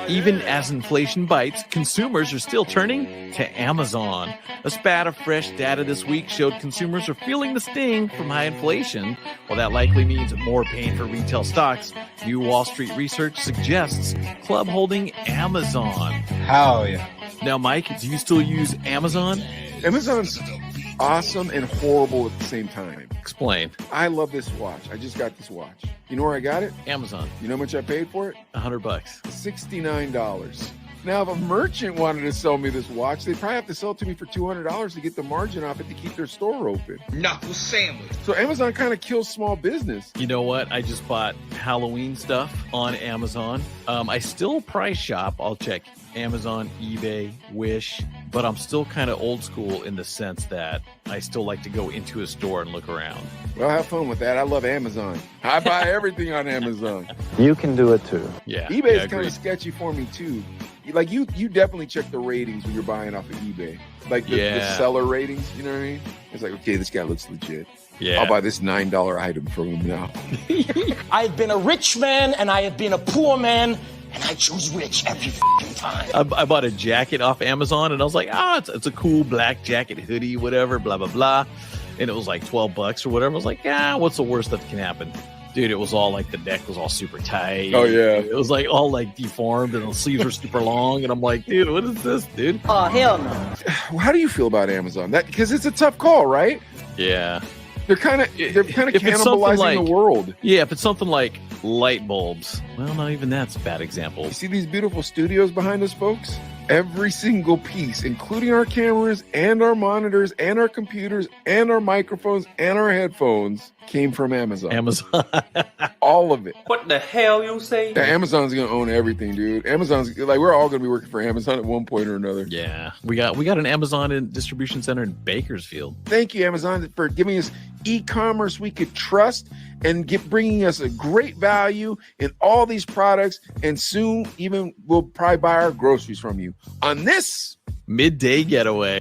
Even as inflation bites, consumers are still turning to Amazon. A spat of fresh data this week showed consumers are feeling the sting from high inflation. Well, that likely means more pain for retail stocks. New Wall Street research suggests club holding Amazon. Hell yeah. Now, Mike, do you still use Amazon? Amazon's awesome and horrible at the same time. Explain. I love this watch. I just got this watch. You know where I got it? Amazon. You know how much I paid for it? $100. $69. Now, if a merchant wanted to sell me this watch, they'd probably have to sell it to me for $200 to get the margin off it to keep their store open. Knuckle sandwich. So Amazon kind of kills small business. You know what? I just bought Halloween stuff on Amazon. I still price shop. I'll check Amazon, eBay, Wish, but I'm still kind of old school in the sense that I still like to go into a store and look around. Well, have fun with that. I love Amazon. I buy everything on Amazon. You can do it too. Yeah. eBay is kind of sketchy for me too. Like you definitely check the ratings when you're buying off of eBay. Like the seller ratings, you know what I mean? It's like, okay, this guy looks legit. Yeah. I'll buy this $9 item from him now. I've been a rich man and I have been a poor man, and I choose rich every time. I bought a jacket off Amazon, and I was like, it's a cool black jacket, hoodie, whatever, blah, blah, blah. And it was like $12 or whatever. I was like, what's the worst that can happen? Dude, it was all like the neck was all super tight. Oh, yeah. It was like all like deformed, and the sleeves were super long. And I'm like, dude, what is this, dude? Oh, hell no. How do you feel about Amazon? Because it's a tough call, right? Yeah. They're kind of cannibalizing the world. Yeah, if it's something like light bulbs, well, not even that's a bad example. You see these beautiful studios behind us, folks? Every single piece, including our cameras and our monitors and our computers and our microphones and our headphones, came from Amazon. All of it. What the hell you say? Yeah, Amazon's gonna own everything, dude. Amazon's like, we're all gonna be working for Amazon at one point or another. Yeah, we got an Amazon distribution center in Bakersfield. Thank you, Amazon, for giving us e-commerce we could trust and bringing us a great value in all these products. And soon, even we'll probably buy our groceries from you on this midday getaway.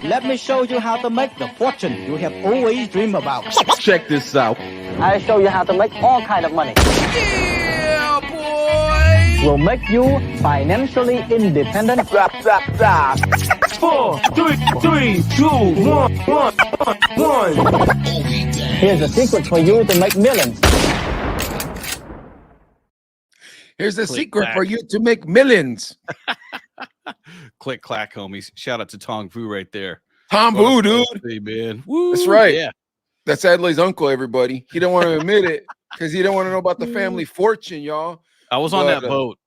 Let me show you how to make the fortune you have always dreamed about. Check this out. I'll show you how to make all kind of money. Yeah, boy! Will make you financially independent. 4, 3, 2, 1. Here's a secret for you to make millions. Here's the secret for you to make millions. Click clack, homies. Shout out to Tong Fu right there. Tom Vu, dude. Hey, man. Woo, that's right. Yeah. That's Adley's uncle, everybody. He don't want to admit it because he don't want to know about the family fortune, y'all. I was on that boat.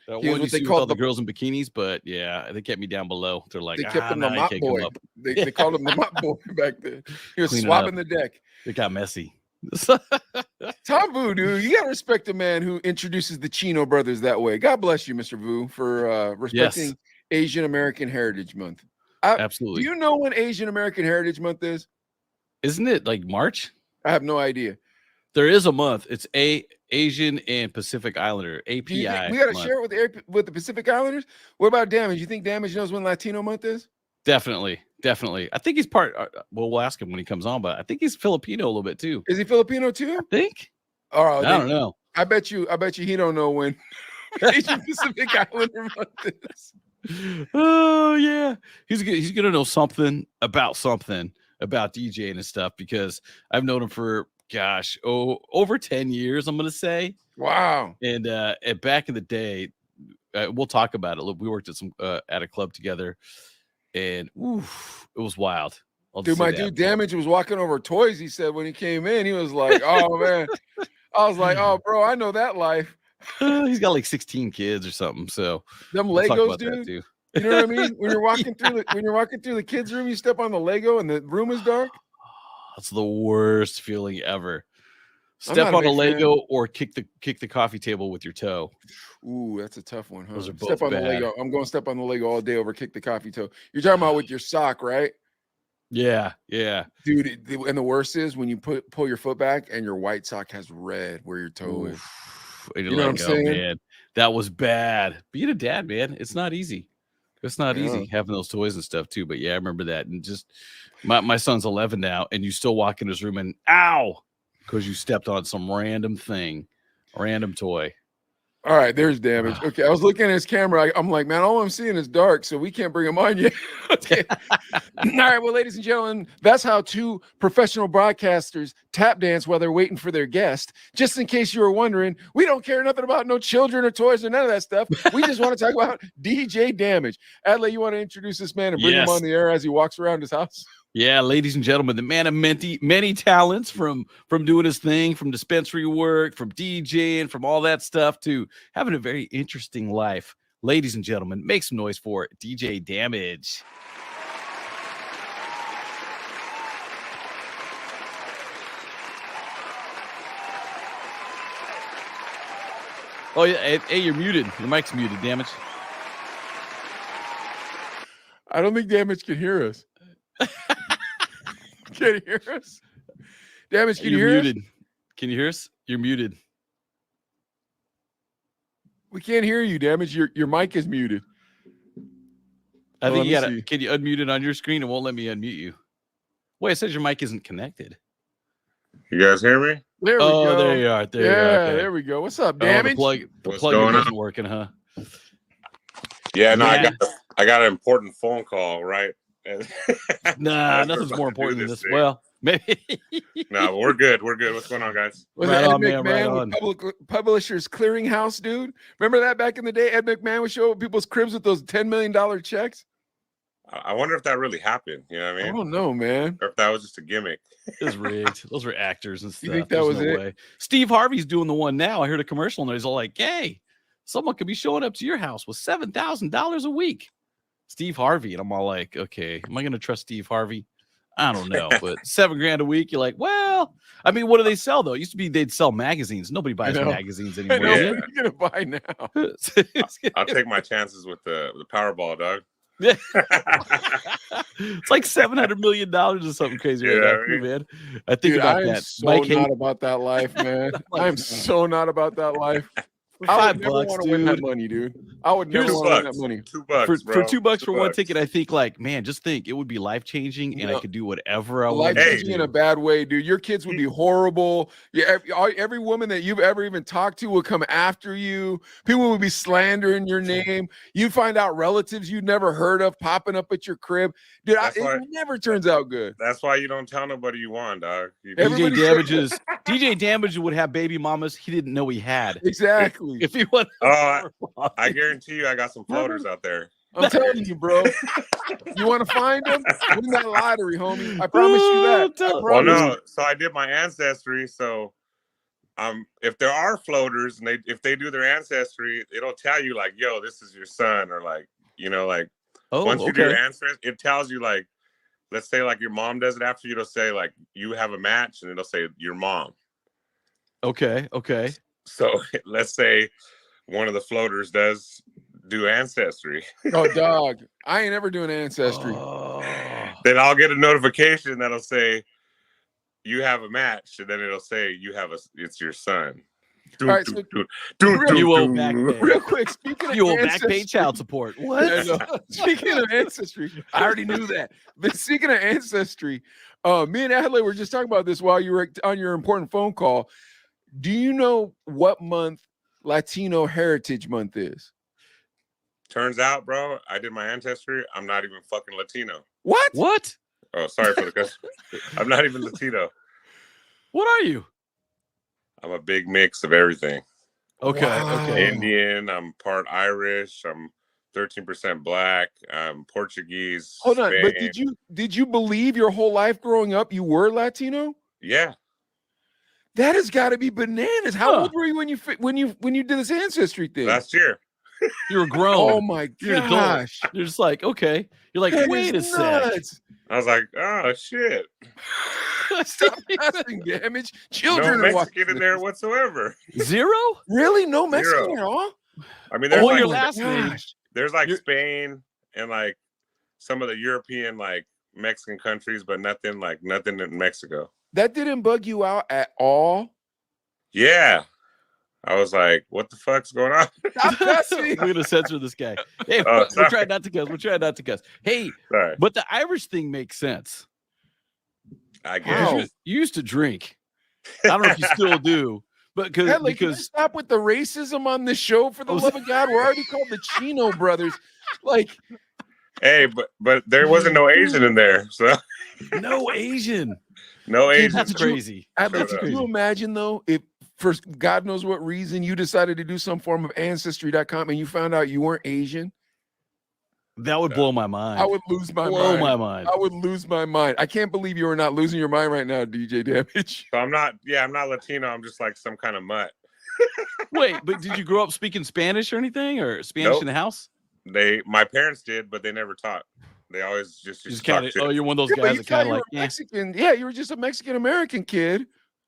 That one He was you what see they with called all the girls in bikinis, but yeah, they kept me down below. They're like, They kept him nah, the you mop can't boy. come up. They called him the mop boy back then. He was Clean it swabbing up. the deck. It got messy. Tom Vu, dude, you gotta respect a man who introduces the Chino brothers that way. God bless you, Mr. Vu, for respecting Asian American Heritage Month. Absolutely. Do you know when Asian American Heritage Month is? Isn't it like March? I have no idea. There is a month. It's Asian and Pacific Islander, API. We got to share it with the Pacific Islanders. What about Damage? You think Damage knows when Latino Month is? Definitely. I think he's part. Well, we'll ask him when he comes on, but I think he's Filipino a little bit too. Is he Filipino too? I think. All right, I don't know. I bet you he don't know when Asian Pacific Islander Month is. Oh yeah, he's gonna know something about DJing and stuff because I've known him for over 10 years. I'm gonna say. Wow. And back in the day, we'll talk about it. Look, we worked at a club together, and it was wild. Dude, my dude Damage was walking over toys. He said when he came in, he was like, "Oh man," I was like, "Oh bro, I know that life." He's got like 16 kids or something. So them Legos, dude. You know what I mean? When you're walking through the kids' room, you step on the Lego and the room is dark. That's the worst feeling ever. Step on a Lego or kick the coffee table with your toe. Ooh, that's a tough one, huh? Those are both step on bad. the Lego. I'm going to step on the Lego all day over kick the coffee toe. You're talking about with your sock, right? Yeah. Dude, and the worst is when you pull your foot back and your white sock has red where your toe is. You know what I'm saying? Man. That was bad. Being a dad, man, it's not easy. It's not easy having those toys and stuff too. But yeah, I remember that. And just my son's 11 now, and you still walk in his room and ow, because you stepped on some random thing. Random toy. All right, there's damage. Okay, I was looking at his camera. I'm like, man, all I'm seeing is dark, so we can't bring him on yet. Okay. All right, well, ladies and gentlemen, that's how two professional broadcasters tap dance while they're waiting for their guest. Just in case you were wondering, we don't care nothing about no children or toys or none of that stuff. We just want to talk about DJ Damage. Adley, you want to introduce this man and bring him on the air as he walks around his house? Yeah, ladies and gentlemen, the man of many talents, from doing his thing, from dispensary work, from DJing, from all that stuff, to having a very interesting life. Ladies and gentlemen, make some noise for DJ Damage. Oh yeah, hey, you're muted. Your mic's muted. Damage. I don't think Damage can hear us. Can you hear us? Damage, can you hear muted. us? Can you hear us? You're muted. We can't hear you, Damage. Your mic is muted. I think you gotta. Can you unmute it on your screen? It won't let me unmute you. Wait, it says your mic isn't connected. You guys hear me? There we go. There you are. There you are. Okay. There we go. What's up, Damage? The plug isn't working, huh? Yeah, no, I got an important phone call, right? Nah, nothing's more important than this. Thing. Well, maybe. No, we're good. We're good. What's going on, guys? Was right Ed on, McMahon man, right on. Publishers Clearinghouse, dude? Remember that back in the day? Ed McMahon would show up people's cribs with those $10 million checks. I wonder if that really happened. You know what I mean? I don't know, man. Or if that was just a gimmick. It was rigged. Those were actors and stuff. You think that was no it? Way. Steve Harvey's doing the one now. I heard a commercial and he's all like, "Hey, someone could be showing up to your house with $7,000 a week." Steve Harvey. And I'm all like, okay, am I going to trust Steve Harvey? I don't know, but $7,000 a week. You're like, well, I mean, what do they sell though? It used to be they'd sell magazines. Nobody buys magazines anymore. What are you going to buy now? I'll take my chances with the Powerball, dog. It's like $700 million or something crazy right now, too, man. I think about that. So not about that life, man. I'm so not about that life. I would never want to win that money, dude. I would never want to win that money. $2 for $2 for one ticket. I think, like, man, just think it would be life changing, and I could do whatever I want. Life changing in a bad way, dude. Your kids would be horrible. Yeah, every woman that you've ever even talked to would come after you. People would be slandering your name. You'd find out relatives you'd never heard of popping up at your crib, dude. It never turns out good. That's why you don't tell nobody you want, dog. DJ Damage would have baby mamas he didn't know he had. Exactly. If he went, I guarantee you, I got some floaters out there. I'm telling you, bro. You want to find them? Win that lottery, homie. I promise you that. Well, no. So I did my ancestry. So, if there are floaters and if they do their ancestry, it'll tell you like, yo, this is your son, or like, you know, like once you do your ancestry, it tells you like, let's say like your mom does it after you. It'll say like you have a match, and it'll say your mom. Okay. So let's say one of the floaters does do ancestry. Oh, dog. I ain't ever doing ancestry. Then I'll get a notification that'll say you have a match, and then it'll say it's your son. All right, so you owe back pay. Real quick, speaking of you owe back pay child support. What? Speaking of ancestry, I already knew that. But speaking of ancestry, me and Adley were just talking about this while you were on your important phone call. Do you know what month Latino Heritage Month is? Turns out, bro, I did my ancestry. I'm not even fucking Latino. What? Oh, sorry for the question. I'm not even Latino. What are you? I'm a big mix of everything. Okay. Wow. Okay. Indian. I'm part Irish. I'm 13% black. I'm Portuguese. Hold on, Spain. but did you believe your whole life growing up you were Latino? Yeah. That has got to be bananas. How old were you when you did this ancestry thing? Last year. You were grown. Oh my gosh. You're just like, okay. You're like, That wait a is sec. nuts. I was like, oh shit. Stop asking Damage. Children No are Mexican watching in there whatsoever. Zero? Really? No Mexican Zero. at all? I mean, there's Oh, like, your last name. there's like Spain and like some of the European like Mexican countries, but nothing in Mexico. That didn't bug you out at all? Yeah. I was like, what the fuck's going on? Stop cussing. We're gonna censor this guy. Hey, Oh, we're trying not to cuss. We're trying not to cuss. Hey, Sorry. but the Irish thing makes sense. I guess. Wow. You used to drink. I don't know if you still do, But Adley, because can you stop with the racism on this show, for the love of God? We're already called the Chino brothers. Like, hey, but there wasn't no Asian in there, so no Asian. no Asian. That's crazy. Adley, could you imagine though, if for God knows what reason you decided to do some form of ancestry.com and you found out you weren't Asian? That would blow my mind. I would lose my mind. I would lose my mind. I can't believe you are not losing your mind right now, DJ Damage. So I'm not Latino. I'm just like some kind of mutt. Wait, but did you grow up speaking Spanish or anything, or Spanish in the house? My parents did, but they never taught. They always just kind of. Oh, you're one of those guys that kind of like Mexican. Yeah, you were just a Mexican American kid,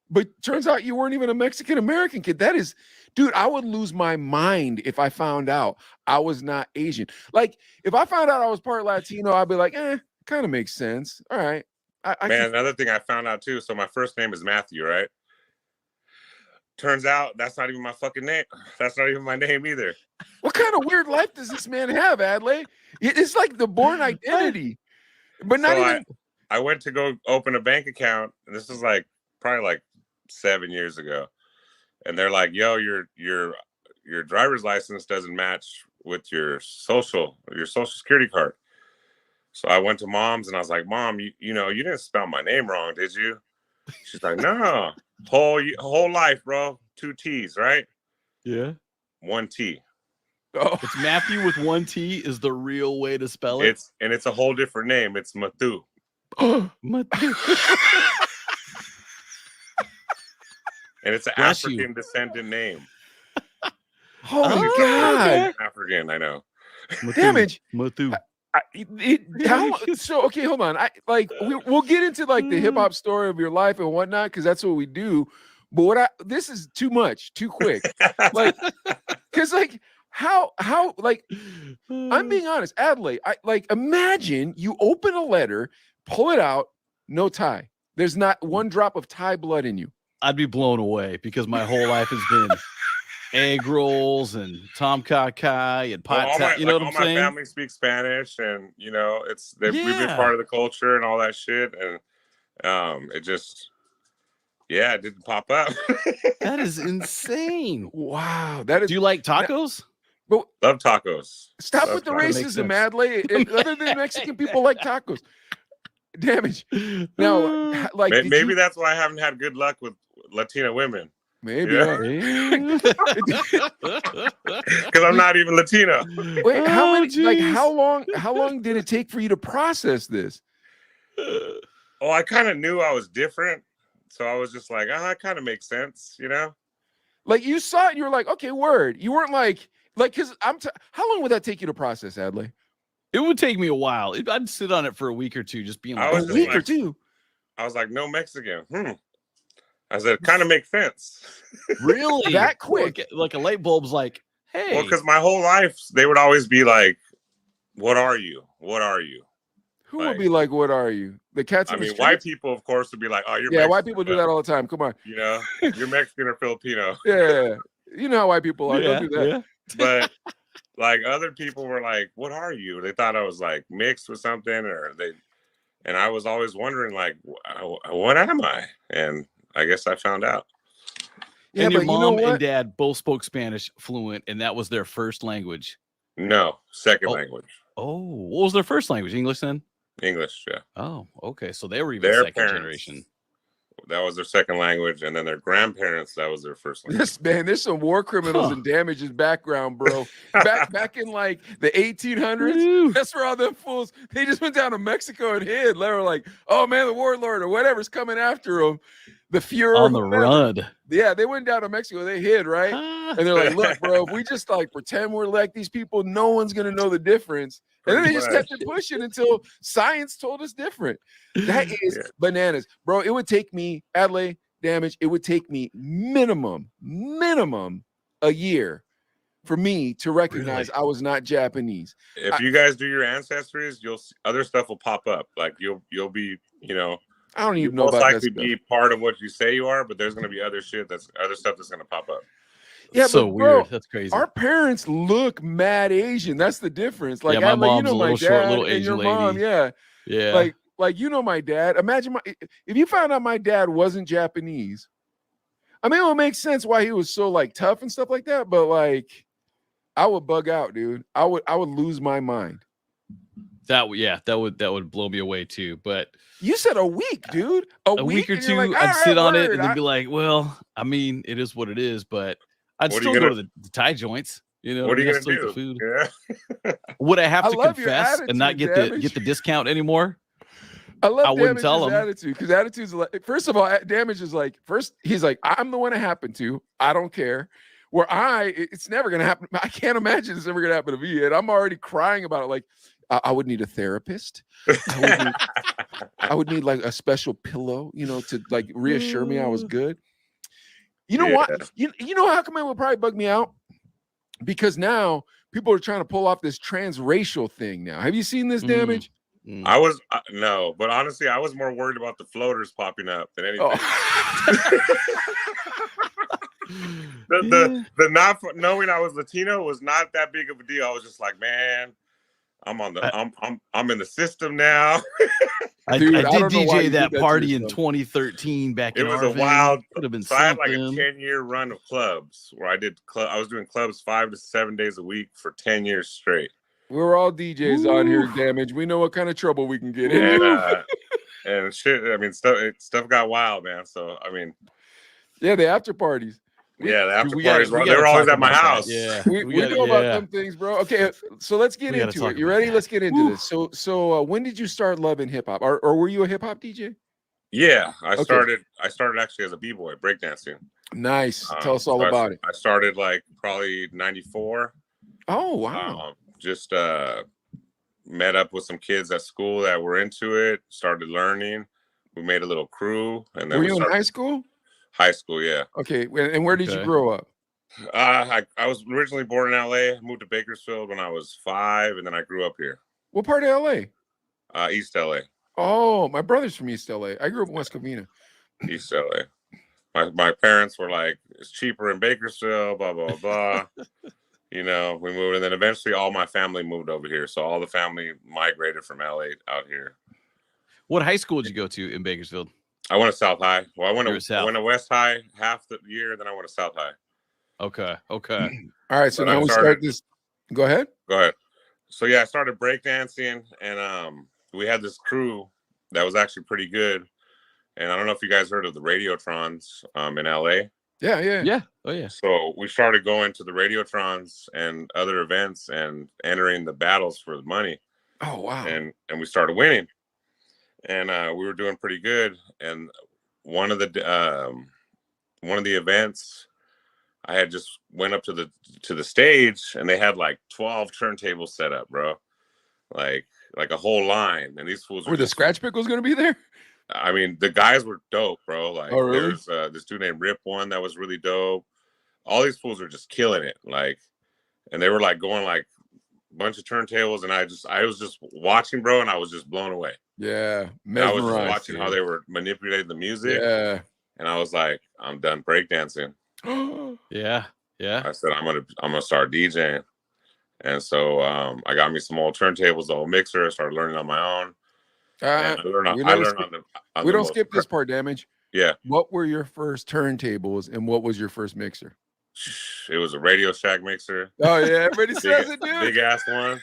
but turns out you weren't even a Mexican American kid. That is, dude, I would lose my mind if I found out I was not Asian. Like, if I found out I was part Latino, I'd be like, kind of makes sense. All right. Another thing I found out too. So my first name is Matthew, right? Turns out that's not even my fucking name. That's not even my name either. What kind of weird life does this man have, Adley? It's like the born identity. But not even. I went to go open a bank account, and this is like probably like 7 years ago. And they're like, yo, your driver's license doesn't match with your social security card. So I went to mom's and I was like, Mom, you didn't spell my name wrong, did you? She's like, no, whole life, bro. 2 T's, right? Yeah. 1 T. Oh, it's Matthew with 1 T is the real way to spell it. It's a whole different name. It's Matthew. Matthew. And it's an African descendant name. Holy God. African, I know. Damage. Matthew. So okay, hold on. We'll get into like the hip hop story of your life and whatnot, because that's what we do. But this is too much, too quick. Like, because like how like I'm being honest, Adley. Imagine you open a letter, pull it out, no tie. There's not one drop of Thai blood in you. I'd be blown away because my whole life has been egg rolls and tom kha khai and pot. You know what I'm saying? All my family speaks Spanish, and we've been part of the culture and all that shit, and it just it didn't pop up. That is insane. Wow, that is. Do you like tacos? Love tacos. Stop with the racism, Adley. Other than Mexican people like tacos. Damage. Now, like maybe that's why I haven't had good luck with Latina women. Maybe. Because I'm not even Latino. Wait, how long did it take for you to process this? Oh, I kind of knew I was different, so I was just like, it kind of makes sense, Like you saw it, and you were like, okay, word. You weren't like because how long would that take you to process, Adley? It would take me a while. I'd sit on it for a week or two, just being like, a week or two. I was like, no Mexican. I said, it kind of makes sense. Really? That quick? Like a light bulb's like, hey. Well, because my whole life, they would always be like, what are you? What are you? Who would be like, what are you? The cats in the street? White people, of course, would be like, oh, you're Mexican. White people do that all the time. Come on. You're Mexican or Filipino. Yeah. You know how white people are. Don't do that. Yeah. But like other people were like, what are you? They thought I was like mixed with something, and I was always wondering like, what am I? And I guess I found out. Yeah, and your mom and dad both spoke Spanish fluent, and that was their first language. No, second language. Oh, what was their first language? English then? English, yeah. Oh, okay. So they were even second generation. That was their second language, and then their grandparents, that was their first language. There's some war criminals and Damage's background, bro. Back in like the 1800s, that's where all them fools, they just went down to Mexico and hid. They were like, oh man, the warlord or whatever's coming after them. The Fuhrer. On the run. Yeah, they went down to Mexico. They hid, right? And they're like, look, bro, if we just like pretend we're like these people, no one's going to know the difference. And then they just kept it pushing until science told us different. That is bananas. Bro, it would take me, Adley, Damage, it would take me minimum a year for me to recognize I was not Japanese. If you guys do your ancestries, other stuff will pop up. Like you'll be, I don't even know about that stuff. Be part of what you say you are, but there's going to be other stuff that's going to pop up. Yeah, so but bro, weird. That's crazy. Our parents look mad Asian. That's the difference. Like, my mom's my short, dad little and Asian your lady. mom, yeah. Like my dad. Imagine if you found out my dad wasn't Japanese. I mean, it would make sense why he was so like tough and stuff like that, but like I would bug out, dude. I would lose my mind. That would blow me away too. But you said a week, dude. A week or two, like, I'd sit on it and then be like, well, I mean, it is what it is, but I'd still go to the Thai joints. You know, what are you gonna do? The food. Yeah. Would I have to confess and not get the discount anymore? I wouldn't tell him. Attitude, because attitude's like, first of all, Damage is like, first he's like, I'm the one it happened to. I don't care. Where it's never gonna happen. I can't imagine it's ever gonna happen to me. And I'm already crying about it. Like, I would need a therapist. I would need like a special pillow, you know, to like reassure me I was good. You know what? You know how come it would probably bug me out? Because now people are trying to pull off this transracial thing now. Have you seen this, Damage? I was no, but honestly, I was more worried about the floaters popping up than anything. The not knowing I was Latino was not that big of a deal. I was just like, man, I'm in the system now. I did DJ that party in 2013 back in Arvin. It was a wild. Could have been so I had like a 10-year run of clubs where I was doing clubs 5 to 7 days a week for 10 years straight. We're all DJs on here, Damage. We know what kind of trouble we can get into. And shit, I mean, stuff got wild, man. So, I mean. Yeah, the after parties. The after parties. They were always at my house. That. Yeah. We know about them things, bro. Okay, so let's get into it. You ready? Let's get into this. So when did you start loving hip-hop? Or were you a hip-hop DJ? Yeah, I started actually as a b-boy, breakdancing. Nice. Tell us all about it. I started like probably 94. Oh, wow. Just met up with some kids at school that were into it, started learning. We made a little crew. And then were you in high school? High school, yeah. Okay, and where did you grow up? I was originally born in LA, moved to Bakersfield when I was 5, and then I grew up here. What part of LA? East LA. Oh, my brother's from East LA. I grew up in West Covina. East LA. My parents were like, it's cheaper in Bakersfield, blah, blah, blah. You know, we moved, and then eventually all my family moved over here. So all the family migrated from LA out here. What high school did you go to in Bakersfield? I went to South High. Well, I went to West High half the year, then I went to South High. Okay. All right, so now we start this. Go ahead. So yeah, I started breakdancing, and we had this crew that was actually pretty good. And I don't know if you guys heard of the Radiotrons in LA. Yeah. Oh yeah. So we started going to the Radiotrons and other events and entering the battles for the money. Oh wow. And we started winning. And we were doing pretty good. And one of the events, I had just went up to the stage, and they had like 12 turntables set up, bro. Like a whole line. And these fools were the Scratch Pickles going to be there? I mean, the guys were dope, bro. Like, really? There's this dude named Rip One that was really dope. All these fools were just killing it, like, and they were like going like a bunch of turntables, and I was just watching, bro, and I was just blown away. Yeah, I was just watching how they were manipulating the music. Yeah, and I was like, I'm done breakdancing. Yeah. I said I'm gonna start DJing, and so I got me some old turntables, the old mixer. I started learning on my own. We don't skip this part, Damage. Yeah. What were your first turntables and what was your first mixer? It was a Radio Shack mixer. Oh yeah, everybody says it, dude. Big ass one.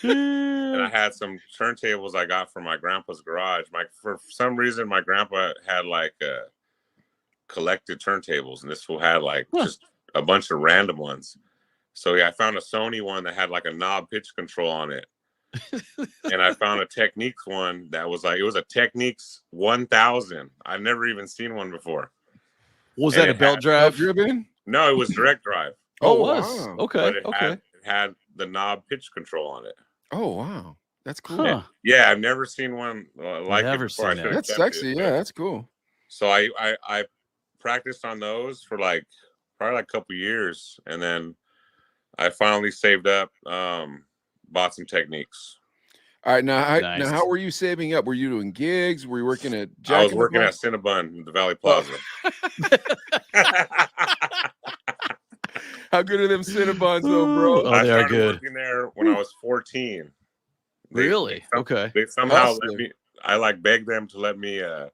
And I had some turntables I got from my grandpa's garage. For some reason, my grandpa had like collected turntables, and this fool had like just a bunch of random ones. So yeah, I found a Sony one that had like a knob pitch control on it. And I found a Technics one that was like, it was a Technics 1000. I've never even seen one before. Was that a belt drive? No, it was direct drive. Oh, it was. Wow. Okay. It had the knob pitch control on it. Oh, wow. That's cool. Yeah, I've never seen one like it before. That's sexy. Yeah, that's cool. So I practiced on those for like probably like a couple years, and then I finally saved up, bought some Techniques. All right, now how were you saving up? Were you doing gigs? Were you working at I was working at Cinnabon in the Valley Plaza. How good are them Cinnabons though, bro? Oh, they are good. Working there when I was 14. Really? Okay. They somehow let me. I like begged them to let me to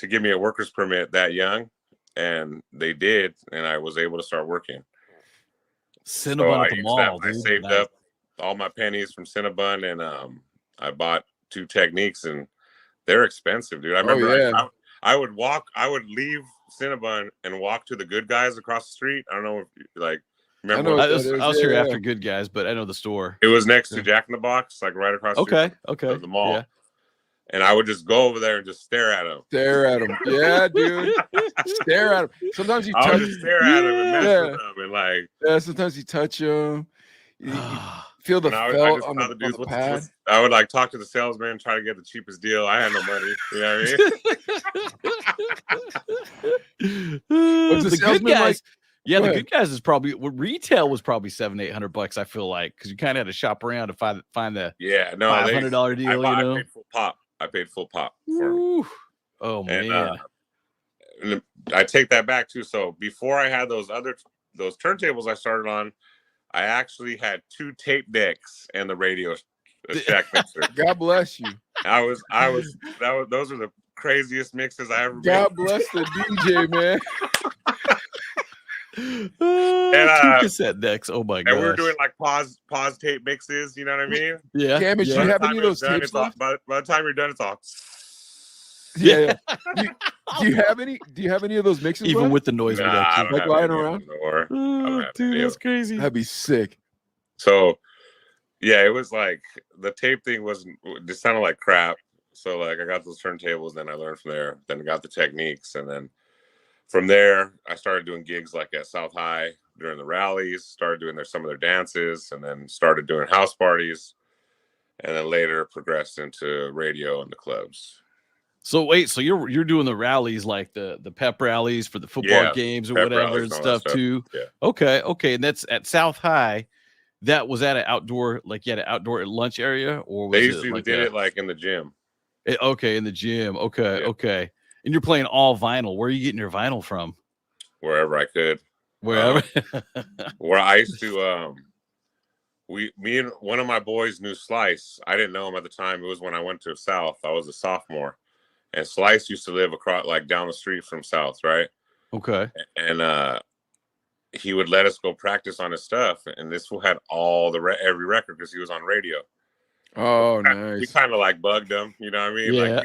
give me a worker's permit that young, and they did, and I was able to start working. Cinnabon at the mall, I saved up all my pennies from Cinnabon, and I bought 2 Techniques, and they're expensive, dude. I remember I would leave Cinnabon and walk to the Good Guys across the street. I don't know if remember. I was here after Good Guys, but I know the store. It was next to Jack in the Box, like right across the mall. Yeah. And I would just go over there and just stare at him. Yeah, dude. Stare at him. Sometimes you touch stare at him and mess with him, and sometimes you touch him. You feel the felt on the pad. I would like talk to the salesman, try to get the cheapest deal. I had no money. You know what I mean? The Good Guys. Yeah, the Good Guys is probably retail was probably $700-800. I feel like because you kind of had to shop around to find the $500 deal. I paid full pop. I paid full pop for them. Oh man! And I take that back too. So before I had those turntables I started on, I actually had 2 tape decks and the Radio Shack mixer. God bless you. Those are the craziest mixes I ever made. God bless the DJ, man. And 2 cassette decks. Oh my god! And we were doing like pause tape mixes. You know what I mean? Yeah. Damn it! Do you have any of those tapes left? By the time you're done, it's all. Yeah. Do you have any of those mixes? Even left? with the noise reduction, like lying around. Dude, that's crazy. That'd be sick. So, yeah, it was like the tape thing just sounded like crap. So like I got those turntables, then I learned from there. Then I got the Techniques, and then from there I started doing gigs like at South High during the rallies. Started doing some of their dances, and then started doing house parties, and then later progressed into radio and the clubs. So wait, so you're doing the rallies like the pep rallies for the football games or whatever and stuff too. Yeah. Okay, and that's at South High. That was at an outdoor, like you had an outdoor lunch area, or was they usually did it like in the gym. In the gym. Okay. And you're playing all vinyl. Where are you getting your vinyl from? Wherever I could. Wherever. Where I used to me and one of my boys knew Slice. I didn't know him at the time. It was when I went to South. I was a sophomore. And Slice used to live across, like down the street from South, right? Okay. And he would let us go practice on his stuff, and this fool had all every record because he was on radio. Oh, nice. We kind of like bugged him, you know what I mean? Yeah.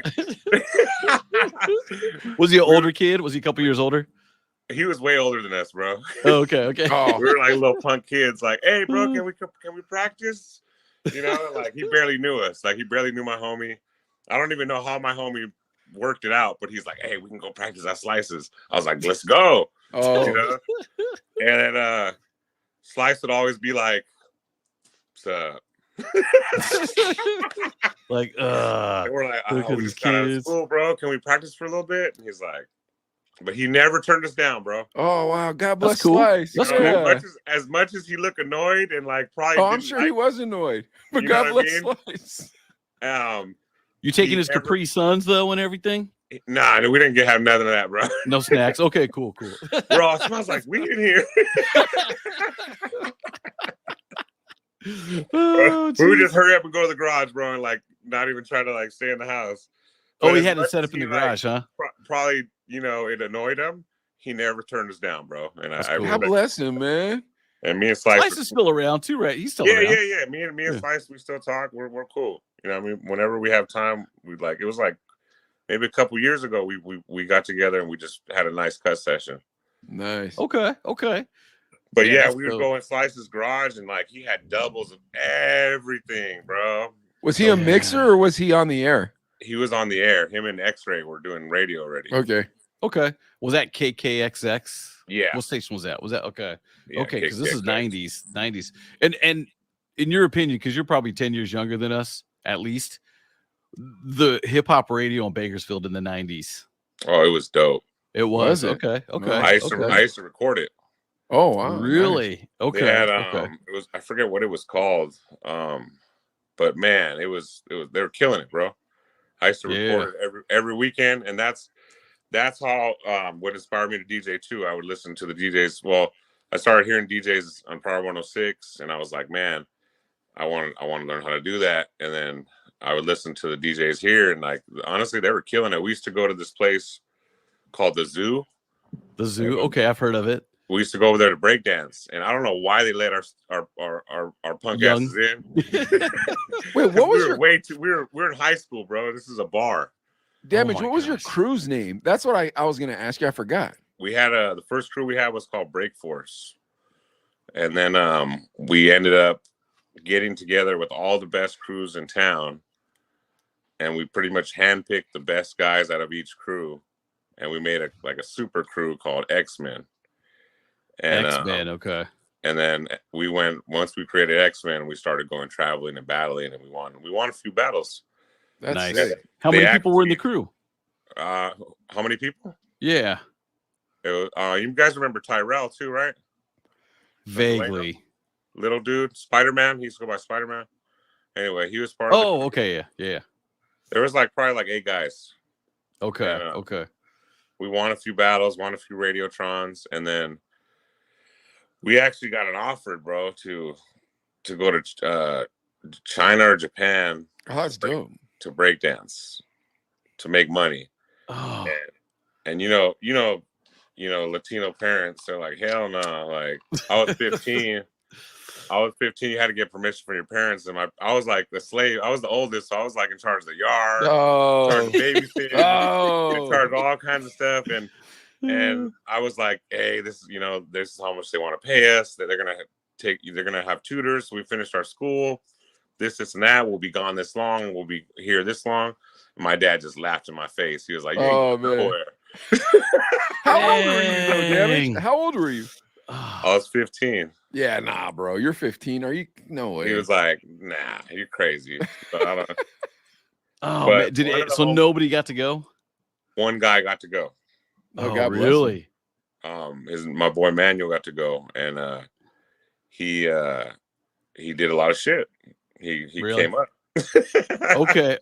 Like, was he an older kid? Was he a couple years older? He was way older than us, bro. Oh, okay. Oh, we were like little punk kids. Like, hey, bro, can we practice? You know, like he barely knew us. Like he barely knew my homie. I don't even know how my homie worked it out, but he's like, hey, we can go practice our slices. I was like, let's go. Oh, you know? And then Slice would always be like, what's up? Like, we're like, we just got out of school, bro. Can we practice for a little bit? And he's like, but he never turned us down, bro. Oh wow, God bless cool. Slice. That's cool. As much as he looked annoyed and like probably. Oh, I'm sure he was annoyed, but God bless Slice. You taking his Capri Suns though and everything? Nah, we didn't have none of that, bro. No snacks. Okay, cool. Bro, it smells like weed in here. We would just hurry up and go to the garage, bro, and like not even try to like stay in the house. But he had it set up in the garage, huh? Probably, you know, it annoyed him. He never turned us down, bro. And cool. God bless him, man. And me and Slice is still around too, right? He's still around. Yeah. Me and Slice, we still talk. We're cool. You know, I mean, whenever we have time, we like. It was like maybe a couple years ago. We got together and we just had a nice cut session. Nice. Okay. But yeah, we would go in Slice's garage and like he had doubles of everything, bro. Was he a mixer or was he on the air? He was on the air. Him and X-Ray were doing radio already. Okay. Was that KKXX? Yeah. What station was that? Was that okay? Yeah, okay, because this is 90s. And in your opinion, because you're probably 10 years younger than us, at least, the hip hop radio in Bakersfield in the 90s. Oh, it was dope. It was okay. I used to record it. Oh wow, really? Nice. Okay. They had, it was, I forget what it was called. But man, they were killing it, bro. I used to record it every weekend, and that's how what inspired me to DJ too. I would listen to the DJs. Well, I started hearing DJs on Power 106, and I was like, man, I want to learn how to do that. And then I would listen to the DJs here, and like honestly, they were killing it. We used to go to this place called the Zoo, The zoo. Okay, I've heard of it. We used to go over there to break dance, and I don't know why they let our punk asses in. Wait, what was your we're in high school, bro. This is a bar. Damage? What was your crew's name? That's what I was gonna ask you. I forgot. We had the first crew we had was called Break Force, and then we ended up getting together with all the best crews in town, and we pretty much handpicked the best guys out of each crew, and we made a super crew called X-Men. And X-Men, okay. And then once we created X-Men, we started going traveling and battling, and we won a few battles. That's nice. Sick. How many people were in the crew? How many people? Yeah. You guys remember Tyrell too, right? Vaguely. Little dude, Spider-Man. He used to go by Spider-Man. Anyway, he was part of okay, yeah. There was probably 8 guys. Okay, and, okay. We won a few battles, won a few Radiotrons, and then we actually got an offer, bro, to go to China or Japan. Oh, that's dope. To break dance, to make money. Oh. And you know, Latino parents, they're like, hell no. Like, I was 15. You had to get permission from your parents, and I was like the slave. I was the oldest, so I was in charge of the yard, in charge of babysitting, in charge of all kinds of stuff. And I was like, hey, this is how much they want to pay us. That they're gonna have tutors. So we finished our school. This and that. We'll be gone this long. We'll be here this long. And my dad just laughed in my face. He was like, "Oh man, how old were you though, Damage? How old were you?" I was 15. Yeah, nah, bro. You're 15. Are you? No way. He was like, nah, you're crazy. But I don't know. Oh, man. So nobody got to go? One guy got to go. Oh, God really? My boy Manuel got to go, and he did a lot of shit. He really? Came up.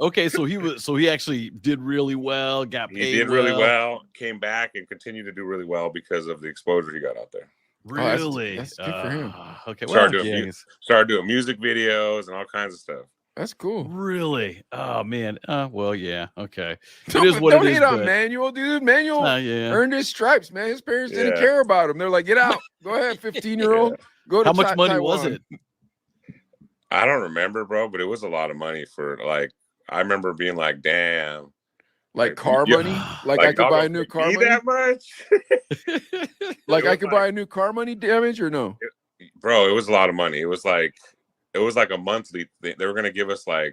Okay. So he actually did really well. Got paid. He did really well. Came back and continued to do really well because of the exposure he got out there. Really? That's good for him. Okay. Started doing music videos and all kinds of stuff. That's cool. Really? Oh man. Well, yeah. Okay. It is what it is. Don't hate on Manuel, dude. Manuel earned his stripes, man. His parents didn't care about him. They're like, get out. Go ahead, 15-year-old. Go to How much money was it? I don't remember, bro, but it was a lot of money for I remember being like, damn. Like car money? Like I could buy a new car money? That much? Like I could buy a new car money, Damage, or no? Bro, it was a lot of money. It was like a monthly thing. They were gonna give us I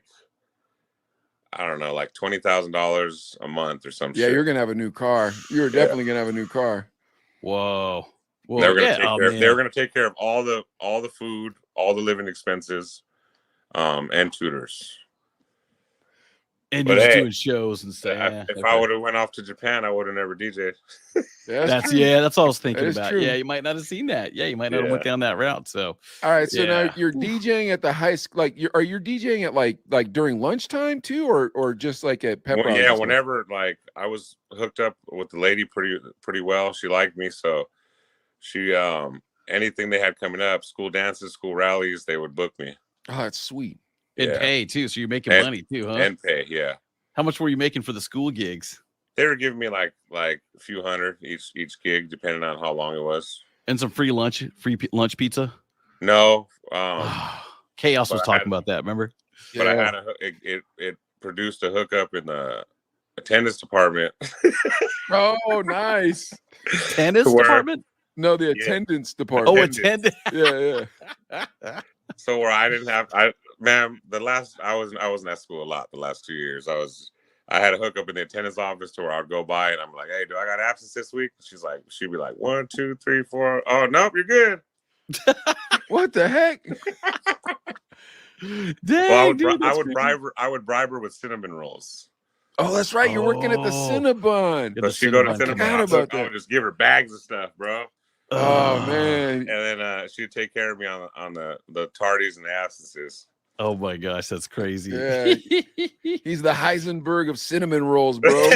don't know, $20,000 a month or something. Yeah, you're gonna have a new car. You're definitely gonna have a new car. Whoa. Well, they were gonna take care of all the food, all the living expenses, and tutors. And you're just doing shows and stuff. If I would have went off to Japan, I would have never DJ'd. That's what I was thinking about. True. Yeah, you might not have seen that. Yeah, you might not have went down that route. So all right, so now you're DJing at the high school. Are you DJing at like during lunchtime too, or just at pep rallies? Yeah, whenever I was hooked up with the lady pretty well. She liked me, so she anything they had coming up, school dances, school rallies, they would book me. Oh, that's sweet. And pay too, so you're making money too, huh? And pay, yeah. How much were you making for the school gigs? They were giving me like a few hundred each gig, depending on how long it was. And some free lunch pizza. No, Chaos was talking about that. Remember? But I had it produced a hookup in the attendance department. Oh, nice. Attendance department? No, the attendance department. Oh, attendance. Yeah. So where I didn't have I wasn't at school a lot the last 2 years. I had a hookup in the attendance office to where I'd go by and I'm like, hey, do I got absence this week? She'd be like 1, 2, 3, 4. Oh, nope, you're good. What the heck? Dang, I would bribe her with cinnamon rolls. Oh, that's right. You're working at the Cinnabon. So she go to Cinnabon. I would just give her bags of stuff, bro. Oh man! And then she'd take care of me on the tardies and the absences. Oh my gosh, that's crazy. Yeah. He's the Heisenberg of cinnamon rolls, bro.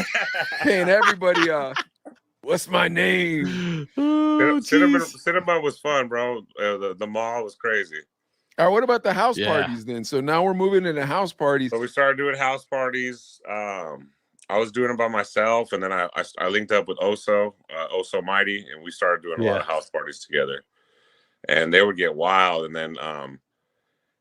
Paying everybody off. What's my name? Oh, Cinnabon was fun, bro. The mall was crazy. All right, what about the house parties then? So now we're moving into house parties. So we started doing house parties. I I was doing it by myself, and then I linked up with Oso Mighty, and we started doing a lot of house parties together. And they would get wild, and then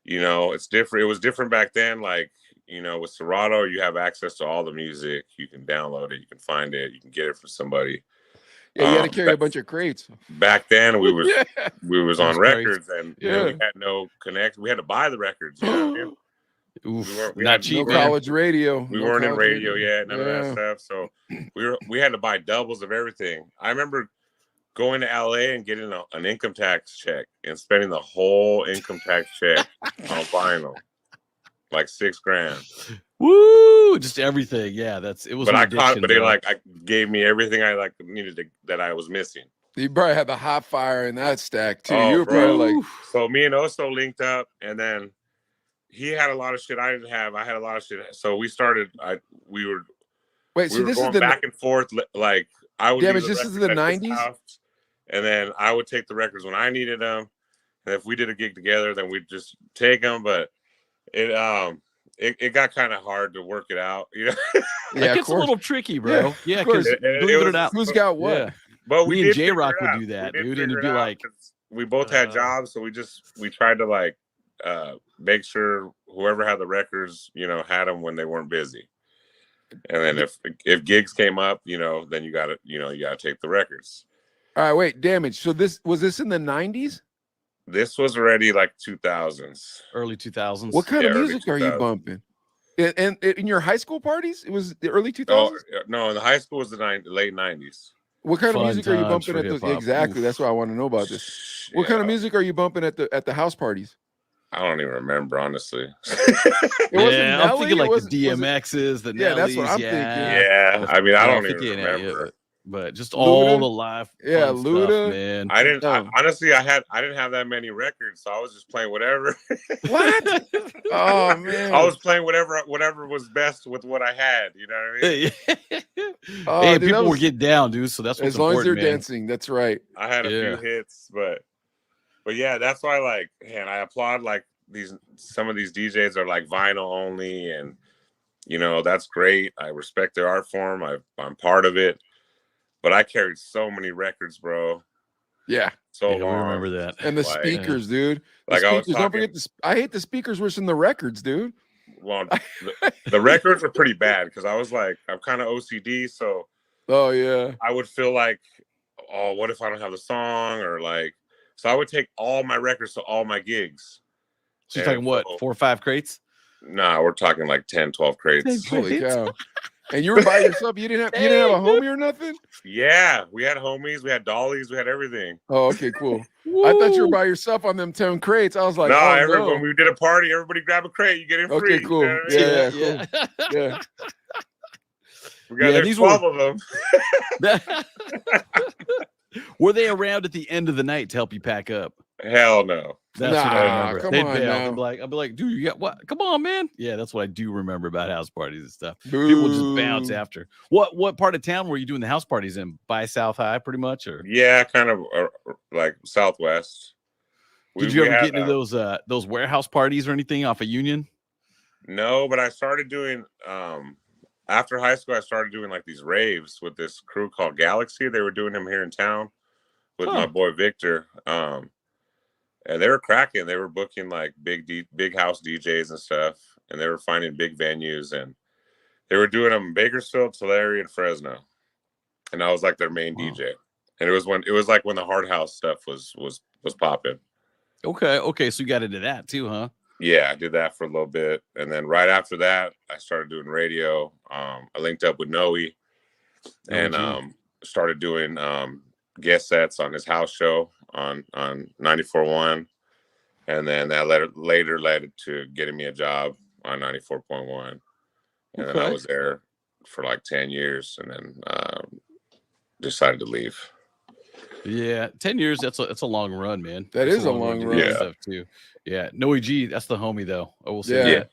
you know, it's different. It was different back then. Like, you know, with Serato, you have access to all the music. You can download it, you can find it, you can get it from somebody. Yeah, you had to carry a bunch of crates. Back then, we was on records, and you know, we had no connect. We had to buy the records. You know what I mean? Oof, not cheap. No college radio. We weren't in radio yet, none of that stuff. So we had to buy doubles of everything. I remember going to LA and getting an income tax check and spending the whole income tax check on vinyl, like $6,000. Woo! Just everything. Yeah, it was. But I gave me everything I needed that I was missing. You probably had the hot fire in that stack too. Oh, you were probably like. So me and Oso linked up, and then he had a lot of shit I didn't have. I had a lot of shit. So we started. We were this going is the back and forth. Like I would. Damn, this is the 90s. And then I would take the records when I needed them. And if we did a gig together, then we'd just take them. But it got kind of hard to work it out, you know. Yeah, it's a little tricky, bro. Yeah, because believe it or not, who's got what? Yeah. But me and J Rock would do that, dude, and it'd be like we both had jobs, so we tried to like make sure whoever had the records, you know, had them when they weren't busy. And then if gigs came up, you know, then you gotta take the records. All right, wait, Damage. So was this in the 90s? This was already like 2000s, early 2000s. What kind of music are you bumping? And in your high school parties, it was the early 2000s. Oh, no, in the high school was the late 90s. What kind of music are you bumping at the exactly? Oof. That's what I want to know about this. What kind of music are you bumping at the house parties? I don't even remember, honestly. I'm thinking like the DMXs, the Nellies. That's what I'm thinking. Yeah, I mean, I don't even remember. But just all the live Luda, stuff, man. I didn't honestly. I didn't have that many records, so I was just playing whatever. What? Oh man, I was playing whatever was best with what I had. You know what I mean? Hey, dude, people were getting down, dude. So that's what's as long as they're man. dancing. That's right. I had a few hits, but yeah, that's why I applaud some of these DJs are like vinyl only, and you know that's great. I respect their art form. I'm part of it. But I carried so many records, bro. Yeah. So long. I remember that. And the speakers, dude. Don't forget I hate the speakers worse than the records, dude. Well, the records were pretty bad because I was like, I'm kind of OCD. So, I would feel like, oh, what if I don't have the song? Or like, so I would take all my records to all my gigs. So you're talking what, 4 or 5 crates? Nah, we're talking like 10, 12 crates. Holy cow. And you were by yourself? You didn't have a homie or nothing? Yeah, we had homies, we had dollies, we had everything. Oh, okay, cool. I thought you were by yourself on them 10 crates. I was like, no. When we did a party, everybody grab a crate, you get it free. Okay, cool. You know what I mean? Yeah. We got 12 of them. Were they around at the end of the night to help you pack up? Hell no. That's what I remember. Come on now. I'd be like, dude, you got what? Come on, man. Yeah, that's what I do remember about house parties and stuff. Boo. People just bounce after. What part of town were you doing the house parties in? By South High, pretty much, or? Yeah, kind of like Southwest. Did you ever get into those warehouse parties or anything off of Union? No, but I started doing after high school. I started doing like these raves with this crew called Galaxy. They were doing them here in town with my boy Victor. And they were cracking. They were booking like big house DJs and stuff, and they were finding big venues, and they were doing them in Bakersfield, Tulare, and Fresno. And I was like their main DJ. And it was when the hard house stuff was popping. Okay. So you got into that too, huh? Yeah, I did that for a little bit, and then right after that, I started doing radio. I linked up with Noe, and started doing guest sets on his house show on 94.1, and then that later led to getting me a job on 94.1, and then I was there for like 10 years, and then decided to leave. Yeah, 10 years. That's a long run, man. That is a long run. Yeah. Stuff too. Yeah, Noe G, that's the homie though. I will say that.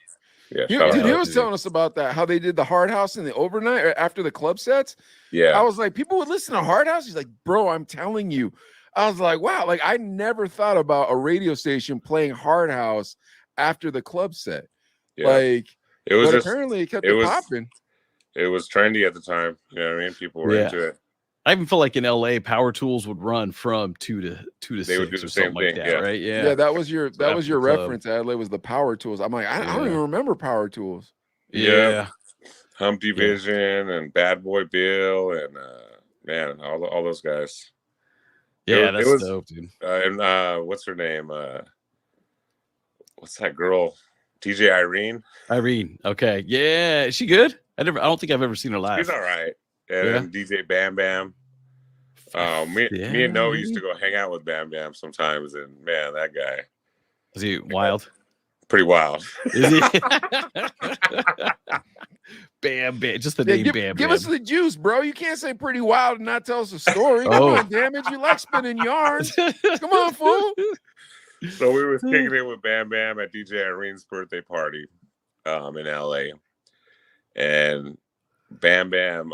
Yeah, he was telling us about that, how they did the Hard House in the overnight or after the club sets. Yeah, I was like, people would listen to Hard House. He's like, bro, I'm telling you. I was like, wow, like I never thought about a radio station playing Hard House after the club set. Yeah. Like, it was apparently it kept it popping. it was trendy at the time. You know what I mean? People were into it. I even feel like in LA, power tools would run from 2 to 6 They would do the or same something like thing, that, right? Yeah, that was your club. reference, Adley, was the power tools. I'm like, I don't even remember power tools. Yeah. Humpty Vision and Bad Boy Bill and man, all those guys. Yeah, that's dope, dude. And what's her name? What's that girl? DJ Irene. Okay. Yeah, is she good? I don't think I've ever seen her live. She's all right. And DJ Bam Bam. Me and Noah used to go hang out with Bam Bam sometimes, and man, that guy. Is he wild? Pretty wild. Is he? Bam Bam. Just the name Bam Bam. Give us the juice, bro. You can't say pretty wild and not tell us a story. Come on, damn it. You like spinning yarns. Come on, fool. So we was kicking it with Bam Bam at DJ Irene's birthday party in LA. And Bam Bam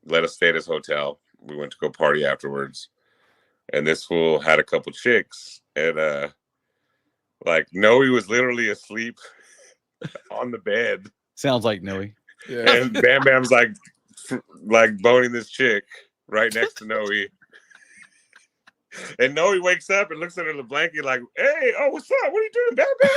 let us stay at his hotel. We went to go party afterwards. And this fool had a couple chicks. And like Noe was literally asleep on the bed. Sounds like Noe. Yeah. And Bam Bam's like boning this chick right next to Noe. And Noe wakes up and looks under the blanket like, hey, oh, what's up? What are you doing, Bam Bam?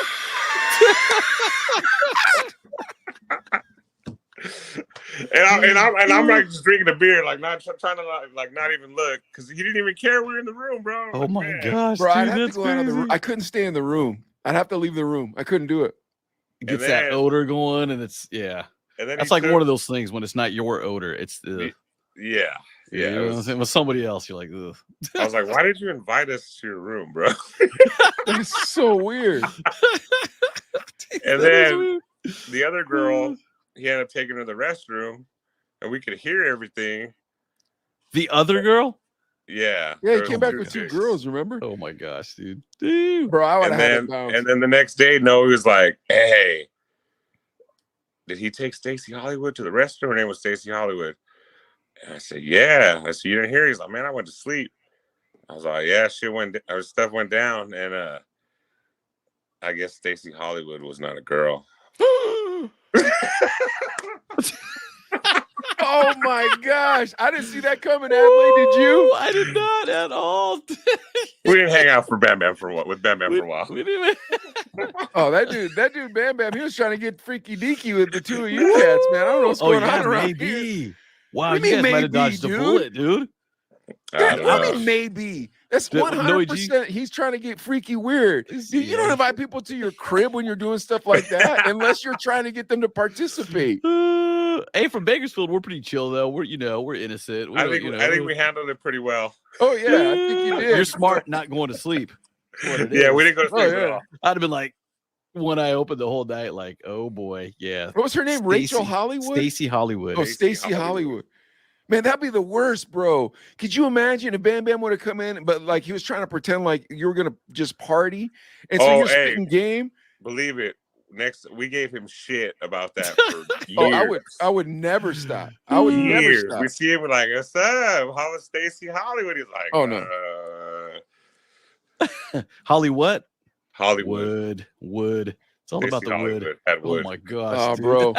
and I'm like just drinking a beer, like not trying to like not even look, because he didn't even care we were in the room, bro. Oh my gosh, bro! dude, I'd have to go out of the room. I couldn't stay in the room. I'd have to leave the room. I couldn't do it. It gets that odor going, and it's And then that's like one of those things when it's not your odor. It's yeah. You know what I'm saying? With somebody else, you're like, ugh. I was like, why did you invite us to your room, bro? It's so weird. And then the other girl, he ended up taking her to the restroom, and we could hear everything. The other girl? Yeah. Yeah, he came back with 2 girls, remember? Oh my gosh, dude. Bro, I would have had it bounced. And then the next day, Noah was like, hey, did he take Stacey Hollywood to the restroom? Her name was Stacey Hollywood. And I said, yeah. I said, you didn't hear? He's like, man, I went to sleep. I was like, yeah, stuff went down. And I guess Stacey Hollywood was not a girl. Oh my gosh. I didn't see that coming, Adley. Did you? I did not at all. We didn't hang out with Bam Bam for a while. We didn't. Oh, that dude Bam Bam, he was trying to get freaky deaky with the 2 of you cats, man. I don't know what's going on around here. Wow, you guys might have dodged a bullet, dude. I mean, maybe. That's 100%. He's trying to get freaky weird. Dude, you don't invite people to your crib when you're doing stuff like that unless you're trying to get them to participate. Hey, from Bakersfield, we're pretty chill though. We're innocent. I think we handled it pretty well. Oh yeah, I think you did. You're smart, not going to sleep. Yeah, we didn't go to sleep at all. I'd have been like, when I opened the whole night, like, oh boy, yeah. What was her name? Rachel Hollywood? Stacey Hollywood. Oh, Stacey Hollywood. Man, that'd be the worst, bro. Could you imagine if Bam Bam would have come in, but like he was trying to pretend like you were gonna just party, and so you're spitting game? Believe it. We gave him shit about that for years. I would never stop. I would never stop. We see him like, what's up? How is Stacey Hollywood? He's like, oh no. Hollywood. Wood. It's all about the wood. Oh my gosh, bro.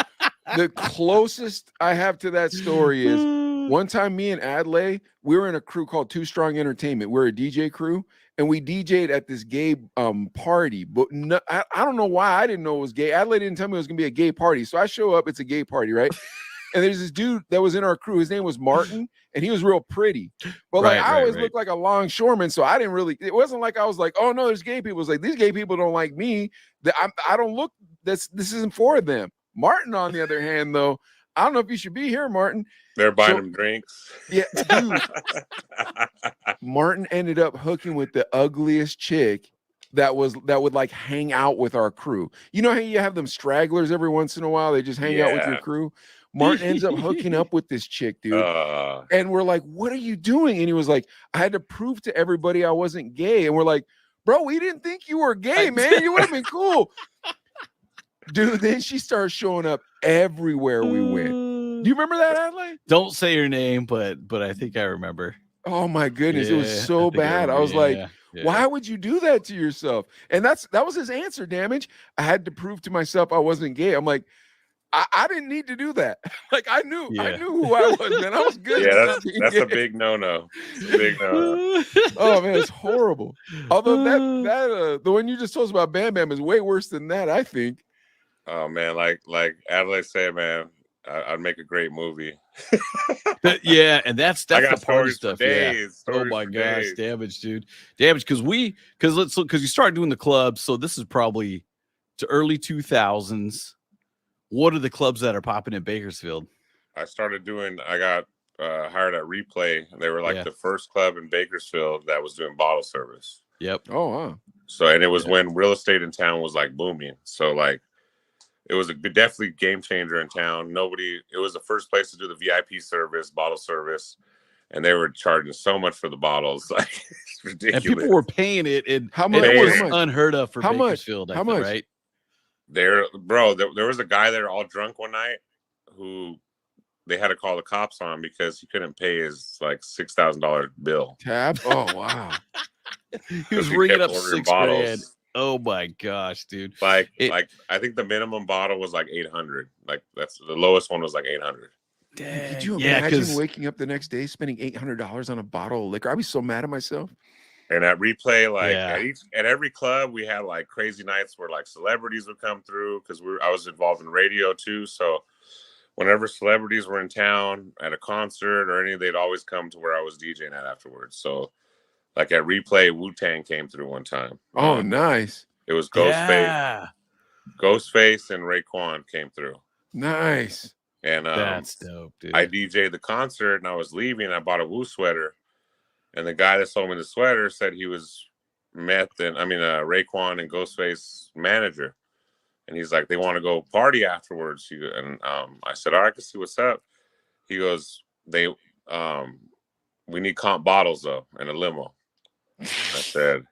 The closest I have to that story is one time me and Adley, we were in a crew called Too Strong Entertainment. We're a DJ crew, and we DJ'd at this gay party. But no, I don't know why I didn't know it was gay. Adley didn't tell me it was gonna be a gay party. So I show up, it's a gay party, right? And there's this dude that was in our crew. His name was Martin, and he was real pretty. But like I always looked like a longshoreman, so I didn't really. It wasn't like I was like, oh no, there's gay people. It was like these gay people don't like me. I don't look. This isn't for them. Martin, on the other hand, though, I don't know if you should be here, Martin. They're buying him drinks. Yeah, dude. Martin ended up hooking with the ugliest chick that would like hang out with our crew. You know how you have them stragglers every once in a while? They just hang out with your crew. Martin ends up hooking up with this chick, dude. And we're like, what are you doing? And he was like, I had to prove to everybody I wasn't gay. And we're like, bro, we didn't think you were gay, man. You would have been cool. Dude, then she started showing up everywhere we went. Do you remember that, Adley? Don't say her name, but I think I remember. Oh my goodness, it was so bad. I was like, why would you do that to yourself? And that was his answer, Damage. I had to prove to myself I wasn't gay. I'm like, I didn't need to do that. Like I knew who I was, man. I was good. Yeah, that's a big no-no. Big no-no. Oh man, it's horrible. Although that the one you just told us about Bam Bam is way worse than that, I think. Oh man, like Adelaide said, man, I'd make a great movie. Yeah, and that's the party stuff. Days, yeah. Oh my gosh, Damage, dude, Damage. Because you start doing the clubs. So this is probably to early 2000s. What are the clubs that are popping in Bakersfield? I got hired at Replay. They were like the first club in Bakersfield that was doing bottle service. Yep. Oh wow. So and it was when real estate in town was like booming. So like. It was definitely game changer in town. It was the first place to do the VIP service, bottle service, and they were charging so much for the bottles, like it's ridiculous. And people were paying it, and how much? It was unheard of for Bakersfield. How much? Right? There was a guy there all drunk one night who they had to call the cops on because he couldn't pay his like $6,000 bill. Tab? Oh wow! He was ringing up $6,000. Oh my gosh, dude! Like I think the minimum bottle was like 800. Like that's the lowest one was like 800. Dang. Could you imagine waking up the next day spending $800 on a bottle of liquor? I'd be so mad at myself. And at Replay, like at every club, we had like crazy nights where like celebrities would come through because I was involved in radio too. So whenever celebrities were in town at a concert or anything, they'd always come to where I was DJing at afterwards. So. Like at Replay, Wu-Tang came through one time. Oh, nice. It was Ghostface. Ghostface and Raekwon came through. Nice. And that's dope, dude. I DJ'd the concert and I was leaving. I bought a Wu sweater. And the guy that sold me the sweater said he was Raekwon and Ghostface manager. And he's like, they want to go party afterwards. I said, all right, I can see what's up. He goes, we need comp bottles though and a limo. I said,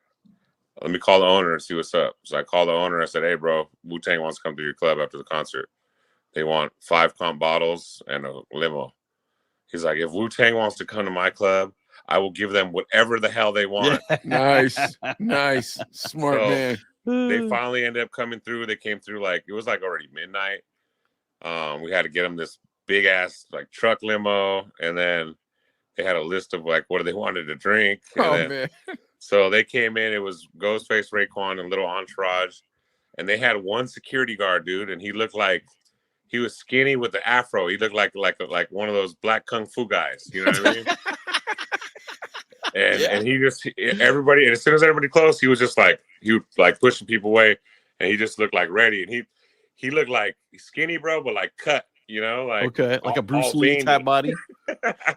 let me call the owner and see what's up. So I called the owner. I said, hey, bro, Wu-Tang wants to come to your club after the concert. They want 5 comp bottles and a limo. He's like, if Wu-Tang wants to come to my club, I will give them whatever the hell they want. Nice. Smart man. They finally ended up coming through. They came through like, it was like already midnight. We had to get them this big ass like truck limo. And then they had a list of like what they wanted to drink. Man. So they came in. It was Ghostface, Raekwon, and little entourage, and they had one security guard, dude, and he looked like he was skinny with the afro. He looked like one of those black kung fu guys. You know what I mean? And he just everybody. And as soon as everybody closed, he was just like pushing people away, and he just looked like ready. And he looked like skinny, bro, but like cut. You know, like a Bruce Lee type body.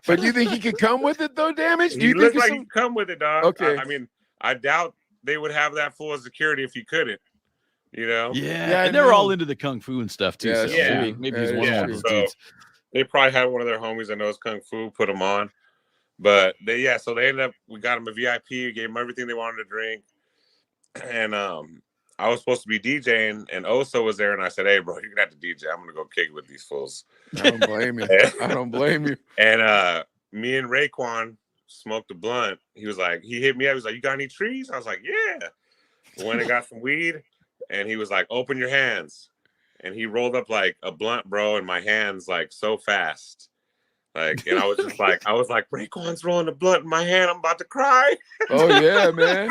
But do you think he could come with it though, Damage? Do you look think like he could come with it, dog? Okay. I mean, I doubt they would have that full of security if he couldn't. You know? Yeah, and they were all into the kung fu and stuff too. Yeah, so maybe he's one of those dudes. They probably had one of their homies that knows kung fu put him on. But they ended up. We got him a VIP, gave him everything they wanted to drink, and I was supposed to be DJing, and Oso was there, and I said, hey, bro, you're going to have to DJ. I'm going to go kick with these fools. I don't blame you. I don't blame you. And me and Raekwon smoked a blunt. He hit me up. He was like, you got any trees? I was like, yeah. Went and got some weed, and he was like, open your hands. And he rolled up like a blunt, bro, in my hands like so fast. Like, and I was just like, Raekwon's rolling a blunt in my hand. I'm about to cry. Oh yeah, man.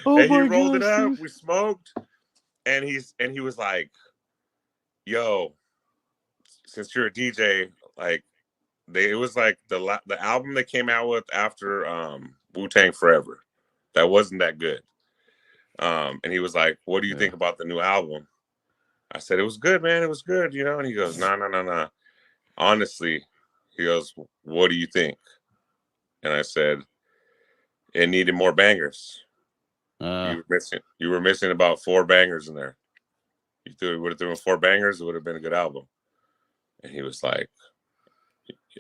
And he rolled it up. We smoked, and he was like, "Yo, since you're a DJ, like, it was like the album they came out with after Wu-Tang Forever, that wasn't that good." And he was like, "What do you think about the new album?" I said, it was good, man. It was good, you know? And he goes, no. Honestly, he goes, what do you think? And I said, it needed more bangers. You were missing about 4 bangers in there. You would have thrown 4 bangers, it would have been a good album. And he was like,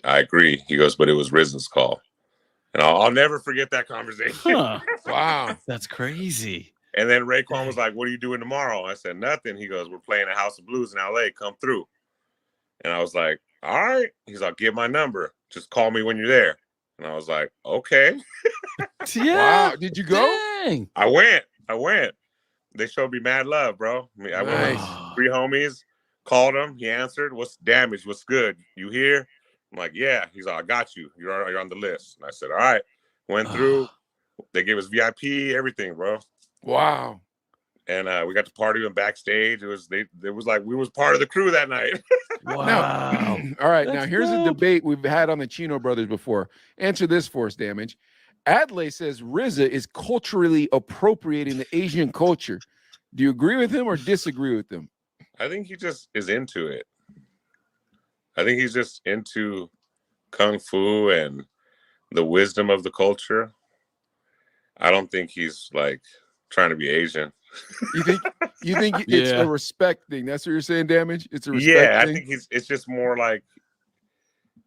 I agree. He goes, but it was RZA's call. And I'll never forget that conversation. Huh. Wow. That's crazy. And then Raekwon was like, what are you doing tomorrow? I said, nothing. He goes, we're playing a House of Blues in LA. Come through. And I was like, all right. He's like, give my number. Just call me when you're there. And I was like, okay. Wow. Did you go? Dang. I went. they showed me mad love, bro. I mean, I went with Nice. 3 homies, called him. He answered. What's damage? What's good? You here? I'm like, yeah. He's like, I got you. You're on the list. And I said, all right. Went through. They gave us VIP, everything, bro. Wow. And we got to party and backstage. It was like we was part of the crew that night. Wow. Now, all right. That's now here's dope. a debate we've had on the Chino brothers before. Answer this for us, Damage. Adley says RZA is culturally appropriating the Asian culture. Do you agree with him or disagree with him? I think he just is into it. I think he's just into kung fu and the wisdom of the culture. I don't think he's like trying to be Asian. You think it's a respect thing? That's what you're saying, Damage? It's a respect thing? I think it's just more like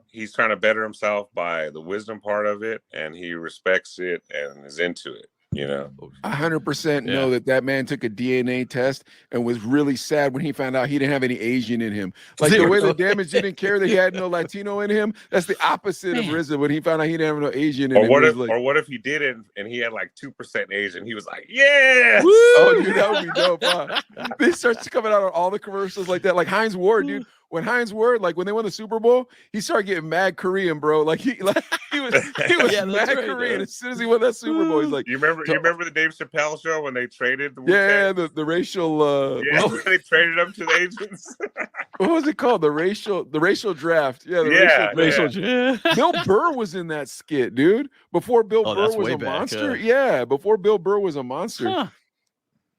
he's trying to better himself by the wisdom part of it, and he respects it and is into it, you know. 100% know that man took a DNA test and was really sad when he found out he didn't have any Asian in him. Like the way the Damage didn't care that he had no Latino in him. That's the opposite of RZA when he found out he didn't have no Asian in him. Or what if he didn't and he had like 2% Asian? He was like, yeah. Oh, dude, that would be dope. Huh? They starts coming out on all the commercials like that. Like Heinz Ward, dude. When Heinz Ward, like when they won the Super Bowl, he started getting mad Korean, bro. Like he was mad Korean as soon as he won that Super Bowl. He's like, you remember the Dave Chappelle show when they traded the the racial they traded them to the Asians. What was it called? The racial draft. Yeah, racial draft. Bill Burr was in that skit, dude. Before Bill Burr was a monster. Yeah, before Bill Burr was a monster. Huh.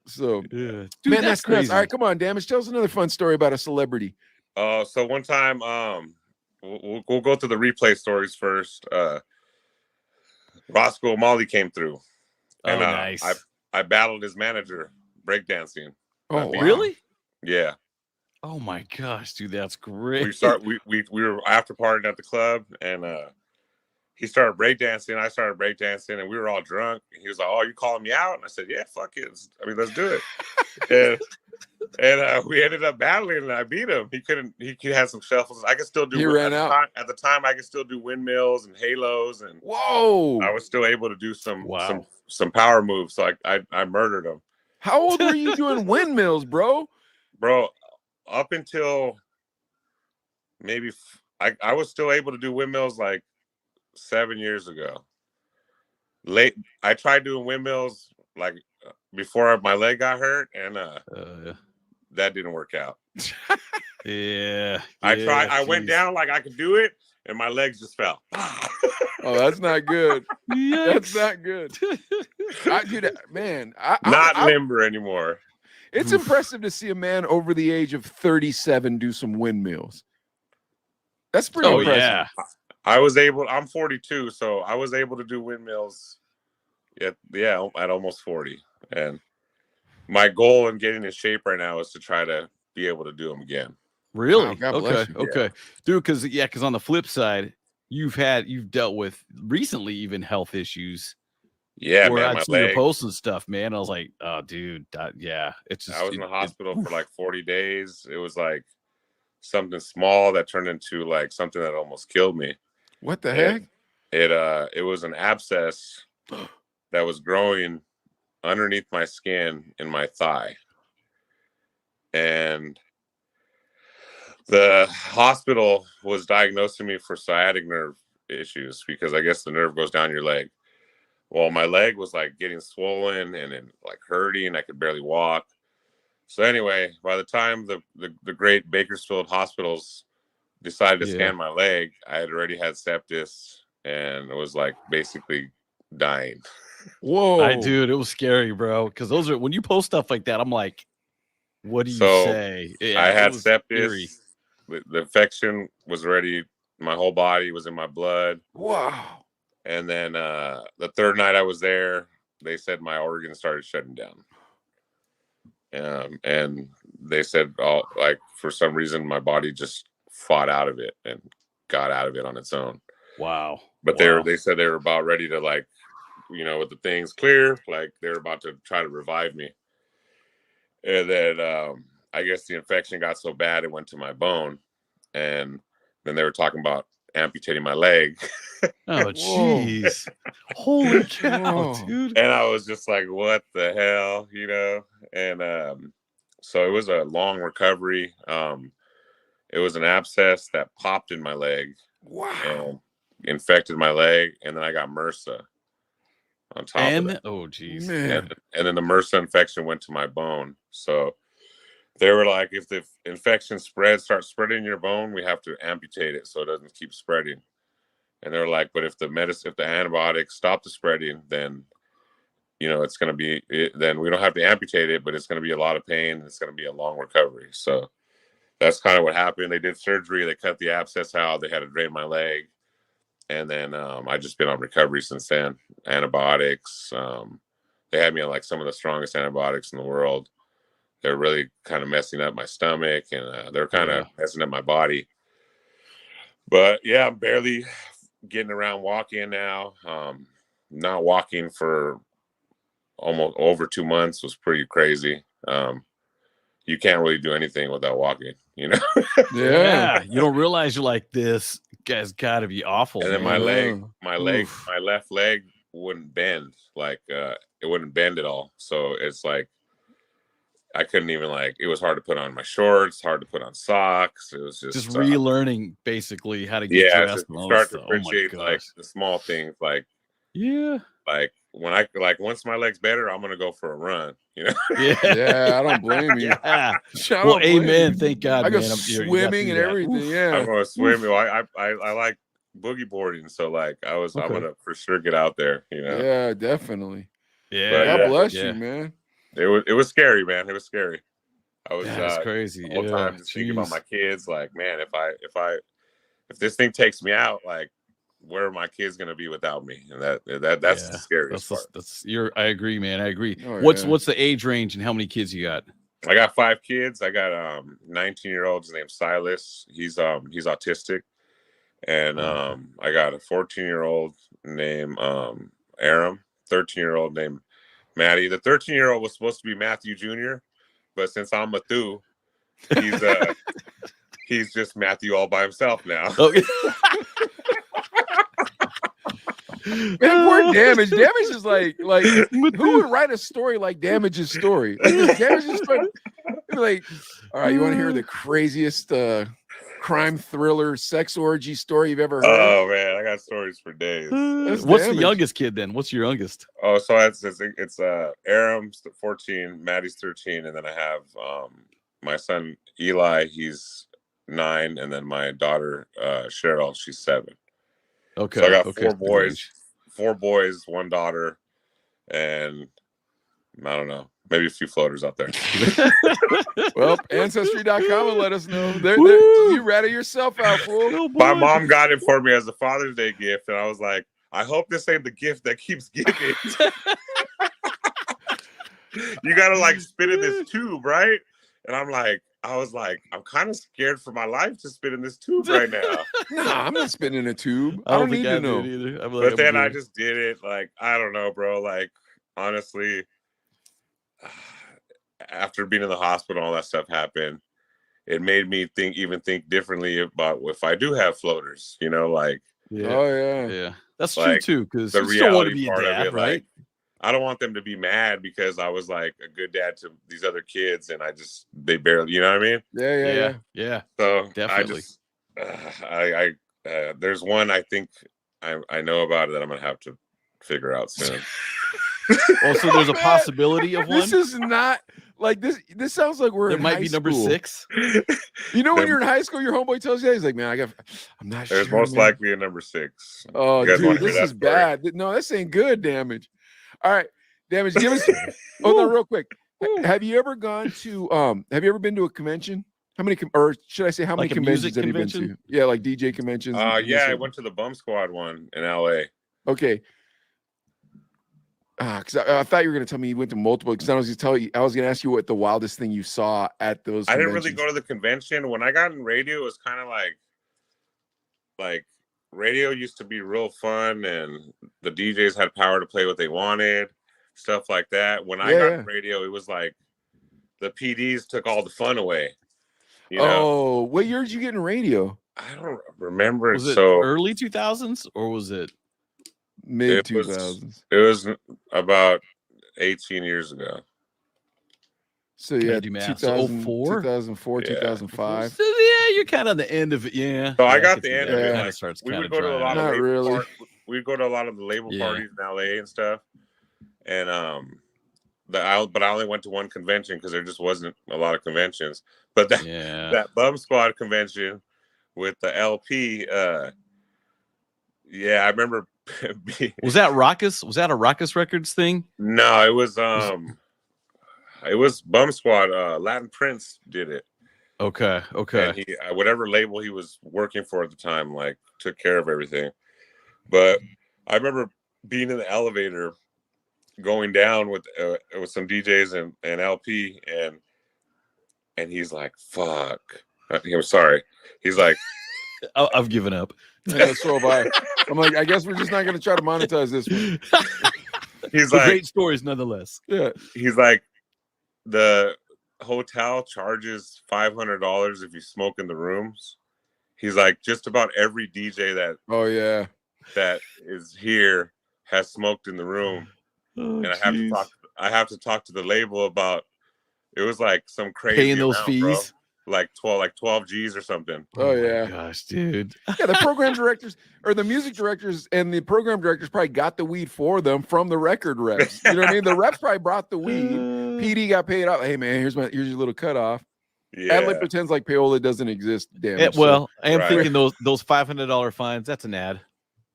So dude, man, that's crazy. All right, come on, Damage. Tell us another fun story about a celebrity. So one time, we'll go through the replay stories first. Roscoe O'Malley came through, and nice. I battled his manager breakdancing. Oh, wow. Really? Yeah. Oh my gosh, dude, that's great. We were after partying at the club, and he started breakdancing. I started breakdancing, and we were all drunk. And he was like, "Oh, you calling me out?" And I said, "Yeah, fuck it. Let's do it." and we ended up battling, and I beat him. He couldn't. He had some shuffles. I could still do. He ran out. At the time, I could still do windmills and halos, and whoa, I was still able to do some power moves. So I murdered him. How old were you doing windmills, bro? Bro, up until maybe I was still able to do windmills like 7 years ago. I tried doing windmills like before my leg got hurt, and that didn't work out. I went down like I could do it, and my legs just fell. Oh, that's not good. That's not good. Not limber anymore. It's impressive to see a man over the age of 37 do some windmills. That's pretty impressive. Yeah. I'm 42, so I was able to do windmills at almost 40. And my goal in getting in shape right now is to try to be able to do them again. Really? Wow, God bless you. Okay. Dude, because on the flip side, you've dealt with recently even health issues. Yeah, where man, I'd see your posts and stuff, man. I was like, oh, dude, it's just. I was in the hospital for like 40 days. It was like something small that turned into like something that almost killed me. What the heck? It was an abscess that was growing underneath my skin in my thigh. And the hospital was diagnosing me for sciatic nerve issues because I guess the nerve goes down your leg. Well, my leg was like getting swollen and then like hurting. I could barely walk. So anyway, by the time the great Bakersfield hospitals decided to scan my leg, I had already had sepsis and it was like basically dying. Whoa, Dude, it was scary, bro. Because those are when you post stuff like that, I'm like, what do you say? Yeah, I had sepsis. The infection was already, my whole body was in my blood. Wow. And then the third night I was there, they said my organs started shutting down. And they said, for some reason, my body just fought out of it and got out of it on its own. Wow. But they said they were about ready to with the things clear, like they were about to try to revive me. And then I guess the infection got so bad it went to my bone. And then they were talking about amputating my leg. Oh, jeez. Holy cow, dude. And I was just like, what the hell, and so it was a long recovery. It was an abscess that popped in my leg. Wow. And infected my leg, and then I got MRSA on top of that. Oh, geez. And then the MRSA infection went to my bone. So they were like, if the infection starts spreading your bone, we have to amputate it so it doesn't keep spreading. And they're like, but if the antibiotics stop the spreading, then it's going to be, then we don't have to amputate it, but it's going to be a lot of pain. And it's going to be a long recovery. So that's kind of what happened. They did surgery. They cut the abscess out. They had to drain my leg. And then I just been on recovery since then. Antibiotics. They had me on like some of the strongest antibiotics in the world. They're really kind of messing up my stomach, and they're kind of messing up my body. But yeah, I'm barely getting around walking now. Not walking for almost over 2 months was pretty crazy. You can't really do anything without walking, Yeah. You don't realize you're like, this guy's got to be awful. And then my left leg wouldn't bend. Like it wouldn't bend at all. So it's like I couldn't even it was hard to put on my shorts, hard to put on socks. It was just relearning basically how to get dressed. Start to appreciate the small things, like when once my leg's better, I'm gonna go for a run. Yeah, I don't blame you. Well, amen. Thank God. I go man. swimming and everything. Yeah, I'm going swimming. I like boogie boarding, so I'm gonna for sure get out there. Yeah, definitely. Yeah, God bless you, man. It was scary, man. It was scary. I was crazy. All the time just thinking about my kids. Like, man, if this thing takes me out, like, where are my kids gonna be without me? And that's the scariest part. I agree, man. I agree. Oh, What's the age range and how many kids you got? I got 5 kids. I got 19-year-old. His name's Silas. He's autistic, and I got a 14-year-old named Aram, 13-year-old named Maddie. The 13-year-old was supposed to be Matthew Jr., but since I'm Matthew, he's just Matthew all by himself now. Okay. Man, poor Damage. Damage is like who would write a story like Damage's story? Damage's story, like, all right, you want to hear the craziest crime thriller sex orgy story you've ever heard? Oh man, I got stories for days. What's the youngest kid then? What's your youngest? Oh, so it's Aram's 14, Maddie's 13, and then I have my son Eli, he's 9, and then my daughter Cheryl, she's 7. Okay. So I got 4 boys, 1 daughter, and I don't know, maybe a few floaters out there. Well, Ancestry.com will let us know. You rattle yourself out, fool. My mom got it for me as a Father's Day gift, and I was like, I hope this ain't the gift that keeps giving. You gotta spit in this tube, right? And I was like, I'm kind of scared for my life to spit in this tube right now. Nah, I'm not spitting in a tube. I don't need to know. Either. But then I just did it. I don't know, bro. Honestly, after being in the hospital, all that stuff happened. It made me think differently about if I do have floaters. Yeah. Oh yeah. That's true too. Because the you still want to reality be a part dad, of it, right? I don't want them to be mad because I was a good dad to these other kids, and they barely, you know what I mean? Yeah. So definitely. There's one I think I know about it that I'm gonna have to figure out soon. Also, there's a possibility of one. This is not like this. This sounds like we're. It might be number 6. You know, when you're in high school, your homeboy tells you that, he's like, "Man, I'm not sure." There's most likely a number 6. Oh, dude, this is bad. No, this ain't good. Damage. All right, Damage. Give us. Oh no, real quick. Have you ever gone to? Have you ever been to a convention? How many? Or should I say, how many conventions have you been to? Yeah, like DJ conventions. Yeah, I went to the Bum Squad one in LA. Okay. Because I thought you were going to tell me you went to multiple. Because I was going to ask you what the wildest thing you saw at those. I didn't really go to the convention. When I got in radio, it was kind of like radio used to be real fun, and the DJs had power to play what they wanted, stuff like that. When I got in radio, it was like the PDs took all the fun away. Oh, what year did you get in radio? I don't remember. Was it early 2000s or was it mid 2000s? It was about 18 years ago. So yeah, 2004, 2005. So yeah, you're kind of on the end of it. Yeah. So yeah, I got the end of it. Kind Like, of starts we kind would of go to a lot of Not label really. we'd go to a lot of the label parties in LA and stuff. And but I only went to one convention because there just wasn't a lot of conventions. But that Bum Squad convention with the LP, I remember. Was that Raucous? Was that a Raucous Records thing? No, it was Bum Squad. Latin Prince did it. Okay. And he whatever label he was working for at the time, like, took care of everything. But I remember being in the elevator, going down with some DJs and LP, and he's like, "Fuck." I'm sorry. He's like, "I've given up." Yeah, so have I. I'm like, I guess we're just not going to try to monetize this one. He's like, great stories nonetheless. Yeah. He's like, the hotel charges $500 if you smoke in the rooms. He's like, just about every DJ that is here has smoked in the room. And I have to talk to the label about, it was like some crazy paying those amount, fees, bro. Like 12 G's or something. Oh yeah, gosh, dude. Yeah, the program directors or the music directors and the program directors probably got the weed for them from the record reps. You know what I mean? The reps probably brought the weed. PD got paid out. Hey man, here's your little cutoff. Yeah. Adlib pretends like payola doesn't exist. Damn. I am thinking those $500 fines. That's an ad.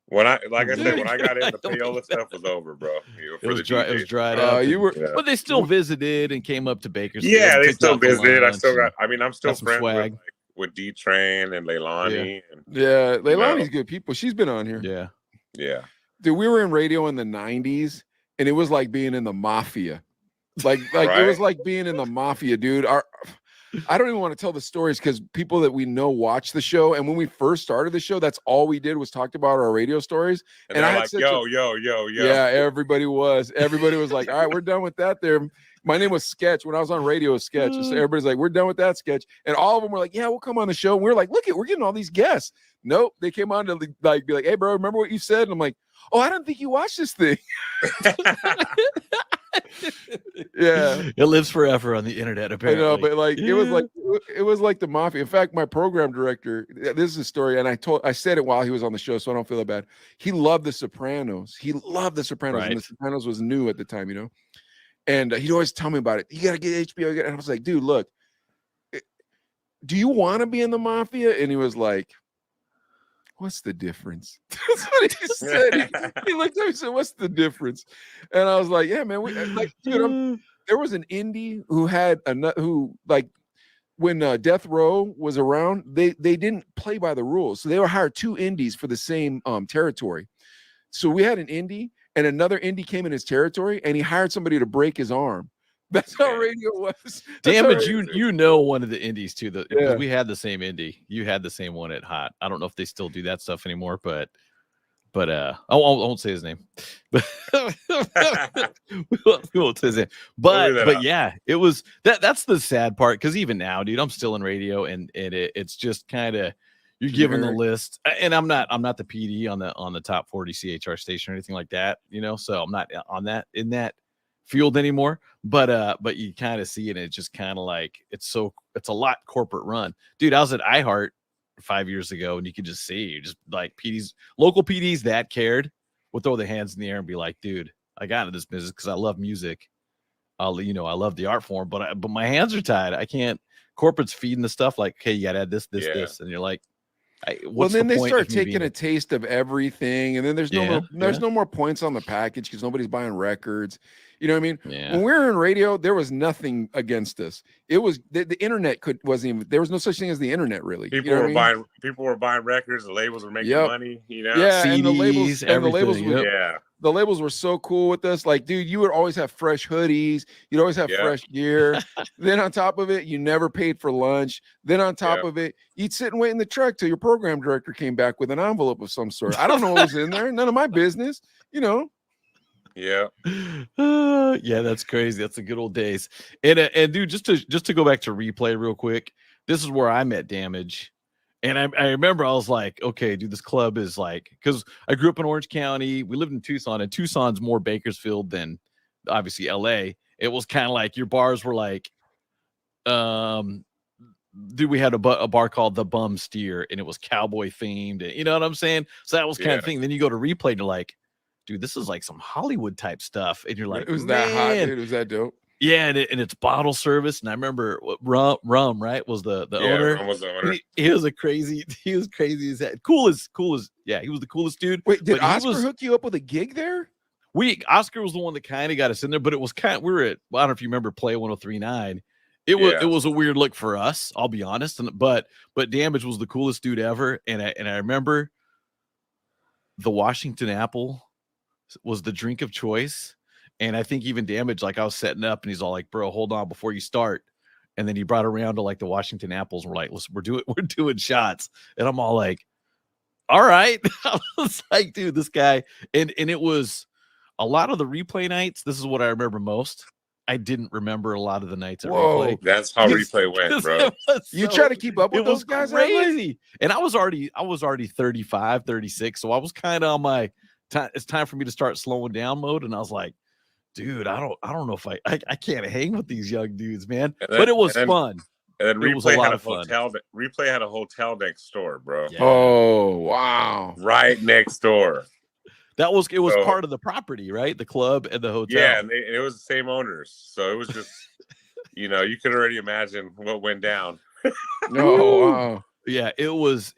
When I got in, the payola stuff was over, bro. It was dried up. But they still visited and came up to Bakersfield. Yeah, they still visited. I'm still friends with D Train and Leilani. Yeah, Leilani's good people. She's been on here. Yeah. Dude, we were in radio in the 90s, and it was like being in the mafia. Like It was like being in the mafia, dude. I don't even want to tell the stories because people that we know watch the show. And when we first started the show, that's all we did was talked about our radio stories. And I had like, yo. Yeah, everybody was like, all right, we're done with that there. My name was Sketch. When I was on radio, it was Sketch. So everybody's like, we're done with that, Sketch. And all of them were like, yeah, we'll come on the show. And we're like, look, we're getting all these guests. Nope. They came on to be like, hey, bro, remember what you said? And I'm like, oh, I don't think you watched this thing. Yeah, it lives forever on the internet. Apparently, I know, but like it was like the mafia. In fact, my program director, this is a story, and I said it while he was on the show, so I don't feel that bad. He loved The Sopranos. And The Sopranos was new at the time, you know. And he'd always tell me about it. You got to get HBO. And I was like, dude, look, do you want to be in the mafia? And he was like, what's the difference? That's what he said. He looked at me and said, what's the difference? And I was like, yeah, man. Dude, there was an indie who when Death Row was around, they didn't play by the rules. So they were hired two indies for the same territory. So we had an indie and another indie came in his territory and he hired somebody to break his arm. That's how radio was. Damage, you know one of the indies too. Because we had the same indie. You had the same one at Hot. I don't know if they still do that stuff anymore, but I won't say his name. But we won't say his name. But yeah, it was that's the sad part because even now, dude, I'm still in radio and it's just kind of you're given the list, and I'm not the PD on the top 40 CHR station or anything like that, you know. So I'm not on that in that field anymore. But you kind of see it, and it's just kind of like it's a lot corporate run, dude. I was at iHeart 5 years ago, and you could just see just like local PDs that cared would throw their hands in the air and be like, dude, I got into this business because I love music. I love the art form, but my hands are tied. I can't. Corporate's feeding the stuff like, hey, you got to add this, and you're like. Then they start taking a taste of everything, and then there's no more points on the package because nobody's buying records. You know what I mean? Yeah. When we were in radio, there was nothing against us. It was the internet wasn't even there was no such thing as the internet really. People were buying records, the labels were making money, you know. Yeah, CDs, and the labels were so cool with us. Like, dude, you would always have fresh hoodies, you'd always have fresh gear. Then on top of it, you never paid for lunch. Then on top of it, you'd sit and wait in the truck till your program director came back with an envelope of some sort. I don't know what was in there, none of my business, you know. Yeah. Yeah, that's crazy. That's the good old days. And dude, just to go back to replay real quick, this is where I met Damage. And I remember I was like, okay, dude, this club is like, because I grew up in Orange County. We lived in Tucson, and Tucson's more Bakersfield than obviously LA. It was kind of like your bars were like Dude, we had a bar called the Bum Steer, and it was cowboy themed. And, you know what I'm saying? So that was kind of thing. Then you go to Replay, and you're like, dude, this is like some Hollywood type stuff. And you're like, it was that hot, dude. It was that dope. Yeah, and it's bottle service. And I remember Rum, right, was the owner. Rum was the owner. He was crazy as that. Cool as he was the coolest dude. Wait, did Oscar hook you up with a gig there? Oscar was the one that kind of got us in there, but it was I don't know if you remember Play 103.9. It was a weird look for us, I'll be honest. But Damage was the coolest dude ever. And I remember the Washington Apple was the drink of choice. And I think even Damage, like I was setting up and he's all like, bro, hold on before you start. And then he brought around to like the Washington Apples. And we're like, listen, we're doing shots. And I'm all like, all right. I was like, dude, this guy. And it was a lot of the Replay nights. This is what I remember most. I didn't remember a lot of the nights at Replay. That's how Replay went, bro. You try to keep up with those guys? Crazy. And I was already 35, 36. So I was kind of on my time. It's time for me to start slowing down mode. And I was like, dude, I don't know if I can't hang with these young dudes, man. But it was fun. And then Replay had a hotel. Replay had a hotel next door, bro. Yeah. Oh, wow. Right next door. It was part of the property, right? The club and the hotel. Yeah, and it was the same owners. So it was just, you could already imagine what went down. Oh, wow. Yeah, it was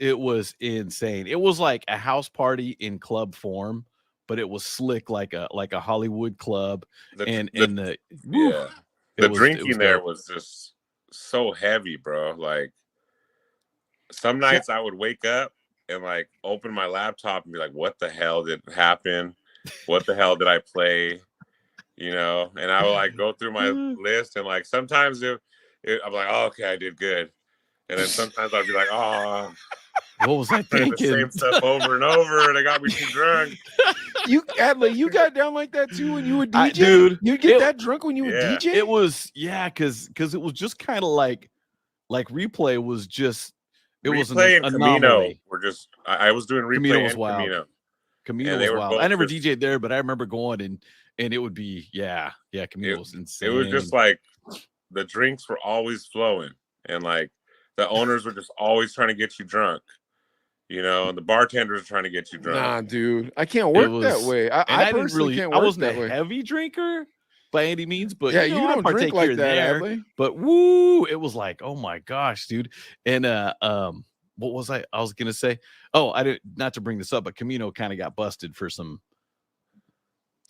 insane. It was like a house party in club form, but it was slick like a Hollywood club. The drinking there was just so heavy, bro. Like some nights I would wake up and like open my laptop and be like, what the hell did happen? What the hell did I play? And I would like go through my list and like sometimes I'm like, oh, okay, I did good. And then sometimes I'd be like, oh, what was I thinking? The same stuff over and over, and it got me too drunk. Adley, you got down like that too when you were DJ? Dude, you get that drunk when you were DJ? It was, because it was just kind of like Replay was just, it Replay was an and anomaly. Camino were just, I was doing Replay Camino was and wild. Camino. Was wild. I never DJ'd there, but I remember going and it would be, Camino was insane. It was just like the drinks were always flowing, and like the owners were just always trying to get you drunk. And the bartenders are trying to get you drunk. Nah, dude, I can't work that way. I personally can't work I wasn't that a way. heavy drinker by any means, but you don't drink like that, Adley. But woo, it was like, oh my gosh, dude. And what was I was gonna say? Oh, I didn't, not to bring this up, but Camino kind of got busted for some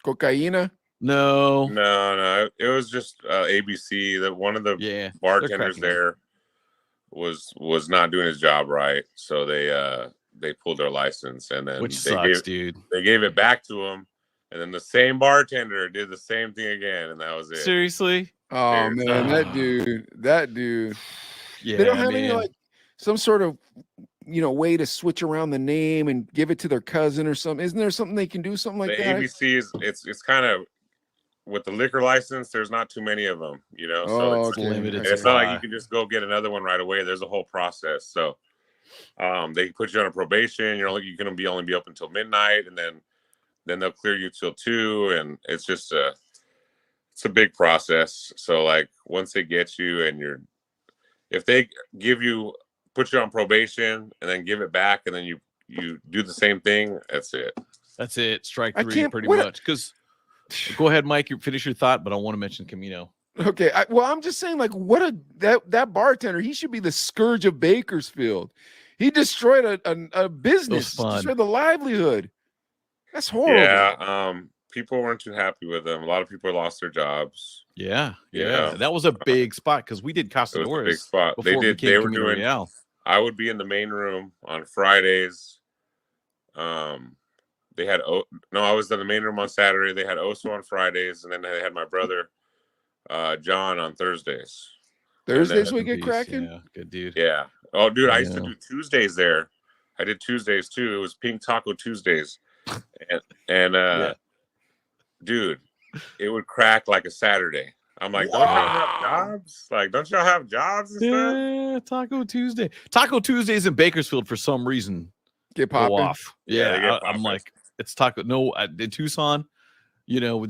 cocaine. No, it was just ABC. That one of the bartenders there was not doing his job right, so they pulled their license, and then dude. They gave it back to him, and then the same bartender did the same thing again, and that was it. Seriously? Oh man, that dude. Yeah, they don't have any like some sort of way to switch around the name and give it to their cousin or something. Isn't there something they can do something like that? ABC is it's kind of with the liquor license. There's not too many of them, so it's limited. It's not like you can just go get another one right away. There's a whole process. So they put you on a probation. You're going to only be open until midnight, and then they'll clear you till 2, and it's just it's a big process. So like once they get you and if they put you on probation and then give it back, and then you do the same thing, that's it. Strike 3 pretty much. Because go ahead, Mike, you finish your thought, but I want to mention Camino. Okay, I'm just saying, like, that bartender, he should be the scourge of Bakersfield. He destroyed a business, destroyed the livelihood. That's horrible. Yeah, people weren't too happy with him. A lot of people lost their jobs. Yeah. That was a big spot because we did Castadores. Big spot. They were doing. Real. I would be in the main room on Fridays. They had I was in the main room on Saturday. They had Oso on Fridays, and then they had my brother John on Thursdays. Thursdays we get cracking. Yeah, good dude. Yeah. Oh, dude, I used to do Tuesdays there. I did Tuesdays too. It was Pink Taco Tuesdays, and dude, it would crack like a Saturday. I'm like, don't y'all have jobs? Like, don't y'all have jobs and stuff? Yeah, Taco Tuesday. Taco Tuesdays in Bakersfield for some reason get popping off. Yeah, I'm like, it's taco. No, in Tucson, You know, I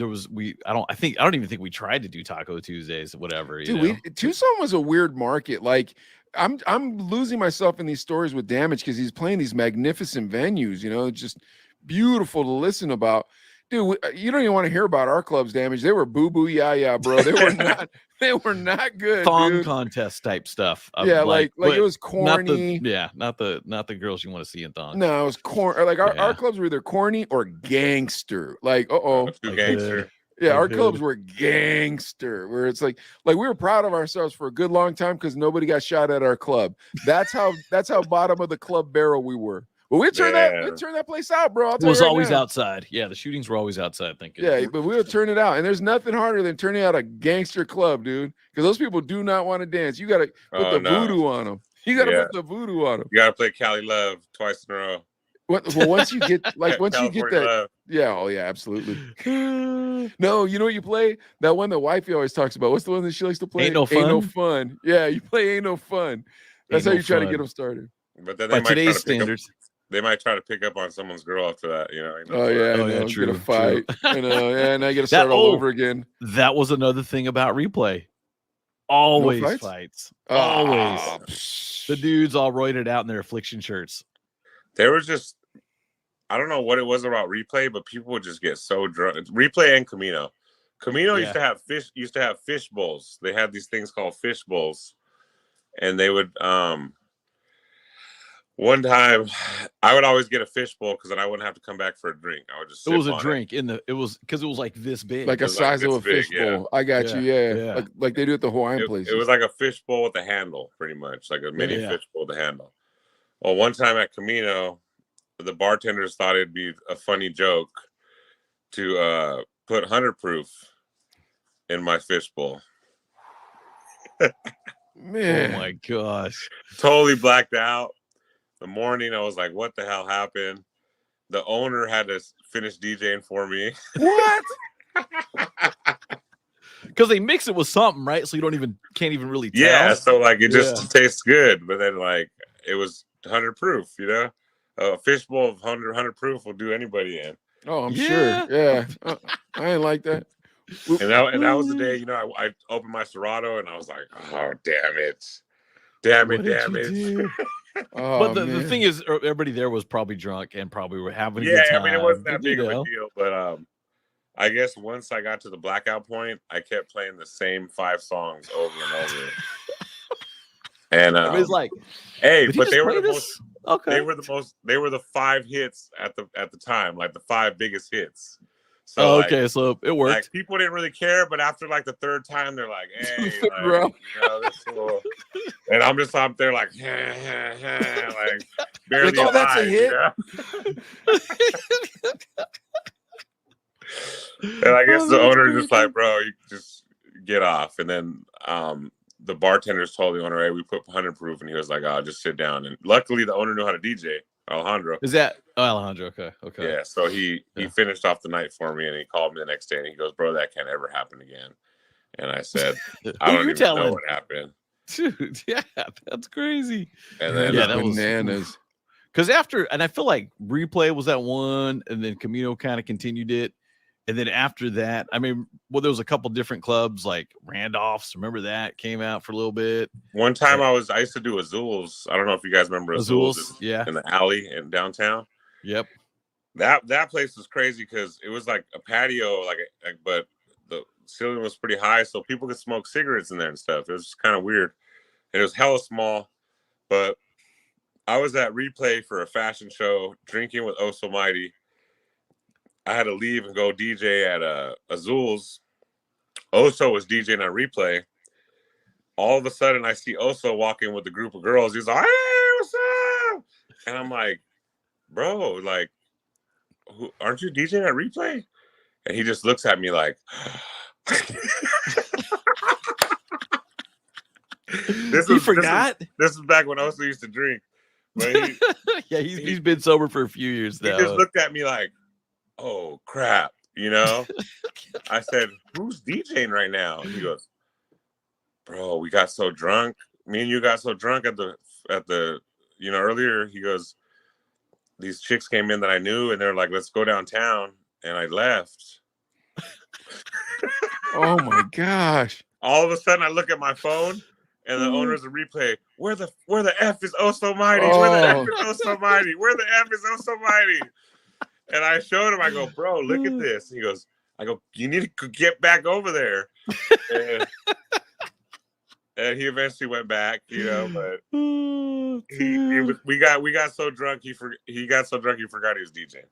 don't even think we tried to do Taco Tuesdays, whatever. Dude, Tucson was a weird market. Like, I'm losing myself in these stories with Damage because he's playing these magnificent venues. You know, just beautiful to listen about. Dude, you don't even want to hear about our club's Damage. They were boo boo yeah, bro. They were not. They were not good. Thong dude. contest type stuff. Yeah, like it was corny. Not the girls you want to see in thongs. No, it was corny. Like our clubs were either corny or gangster. Like, gangster. Yeah, our clubs were gangster, where it's like we were proud of ourselves for a good long time because nobody got shot at our club. That's how bottom of the club barrel we were. But we turned that place out, bro. It was always outside. Yeah, the shootings were always outside. Thank you. Yeah, but we would turn it out, and there's nothing harder than turning out a gangster club, dude. Because those people do not want to dance. You got to put the voodoo on them. You got to put the voodoo on them. You got to play Cali Love twice in a row. Well, once you get that, absolutely. No, you know what you play? That one that wifey always talks about. What's the one that she likes to play? Ain't No Fun. Ain't No Fun. Yeah, you play Ain't No Fun. That's how you try to get them started. But then by today's standards, they might try to pick up on someone's girl after that. You know. True. Get a fight. I know. Yeah, now you got to start all over again. That was another thing about replay. Always fights. Always. The dudes all roided out in their affliction shirts. There was just, I don't know what it was about replay, but people would just get so drunk. Replay and Camino. Camino used to have fish bowls. They had these things called fish bowls, and they would one time I would always get a fish bowl because then I wouldn't have to come back for a drink. I would just it was a drink it was because it was like this big, like a size of a fish bowl. I got you. Yeah. Like they do at the Hawaiian place. It was like a fish bowl with a handle, pretty much like a mini fish bowl with a handle. Well, one time at Camino, the bartenders thought it'd be a funny joke to put 100 proof in my fish bowl. Man, oh my gosh! Totally blacked out. The morning, I was like, "What the hell happened?" The owner had to finish DJing for me. What? Because they mix it with something, right? So you can't even really tell. Yeah, so like it just tastes good, but then like it was 100 proof, you know. A fishbowl of 100 proof will do anybody in. Oh, I'm sure. Yeah, I ain't like that. And that was the day, you know, I opened my Serato and I was like, oh, damn it. But the thing is, everybody there was probably drunk and probably were having a good time. I mean, it wasn't that big of a deal, but I guess once I got to the blackout point, I kept playing the same 5 songs over and over. And it was like, hey, but they were the most. Okay. They were the 5 hits at the time, like the 5 biggest hits. So so it worked. Like people didn't really care, but after like the 3rd time, they're like, "Hey, like, this is cool." And I'm just up there like, like barely. Like, that's a hit. And I guess the owner just like, "Bro, you just get off." And then the bartenders told the owner, "Hey, we put 100 proof," and he was like, "Oh, just sit down." And luckily, the owner knew how to DJ. Alejandro. Is that Alejandro? Okay. Yeah, so he finished off the night for me, and he called me the next day, and he goes, "Bro, that can't ever happen again." And I said, "I don't even know what happened." Dude, yeah, that's crazy. And then that was bananas. Because and I feel like replay was that one, and then Camino kind of continued it. And then after that, I mean, there was a couple different clubs like Randolph's. Remember that came out for a little bit. One time I used to do Azul's. I don't know if you guys remember Azul's. Yeah, in the alley in downtown. Yep. That place was crazy because it was like a patio, but the ceiling was pretty high, so people could smoke cigarettes in there and stuff. It was just kind of weird, and it was hella small. But I was at Replay for a fashion show, drinking with Oso Mighty. I had to leave and go DJ at Azul's. Oso was DJing at Replay. All of a sudden, I see Oso walking with a group of girls. He's like, "Hey, what's up?" And I'm like, "Bro, like, aren't you DJing at Replay?" And he just looks at me like, He forgot? This is back when Oso used to drink. But he's been sober for a few years now. He just looked at me like, "Oh crap," you know. I said, "Who's DJing right now?" And he goes, "Bro, we got so drunk. Me and you got so drunk at the earlier." He goes, "These chicks came in that I knew, and they're like, 'Let's go downtown,' and I left." Oh my gosh. All of a sudden I look at my phone and the owner's a replay. Where the F is oh so mighty? Where the F is oh so mighty? Where the F is oh so mighty? And I showed him, I go, bro, look at this. He goes, I go, you need to get back over there. And he eventually went back, you know, but we got so drunk he got so drunk he forgot he was DJing.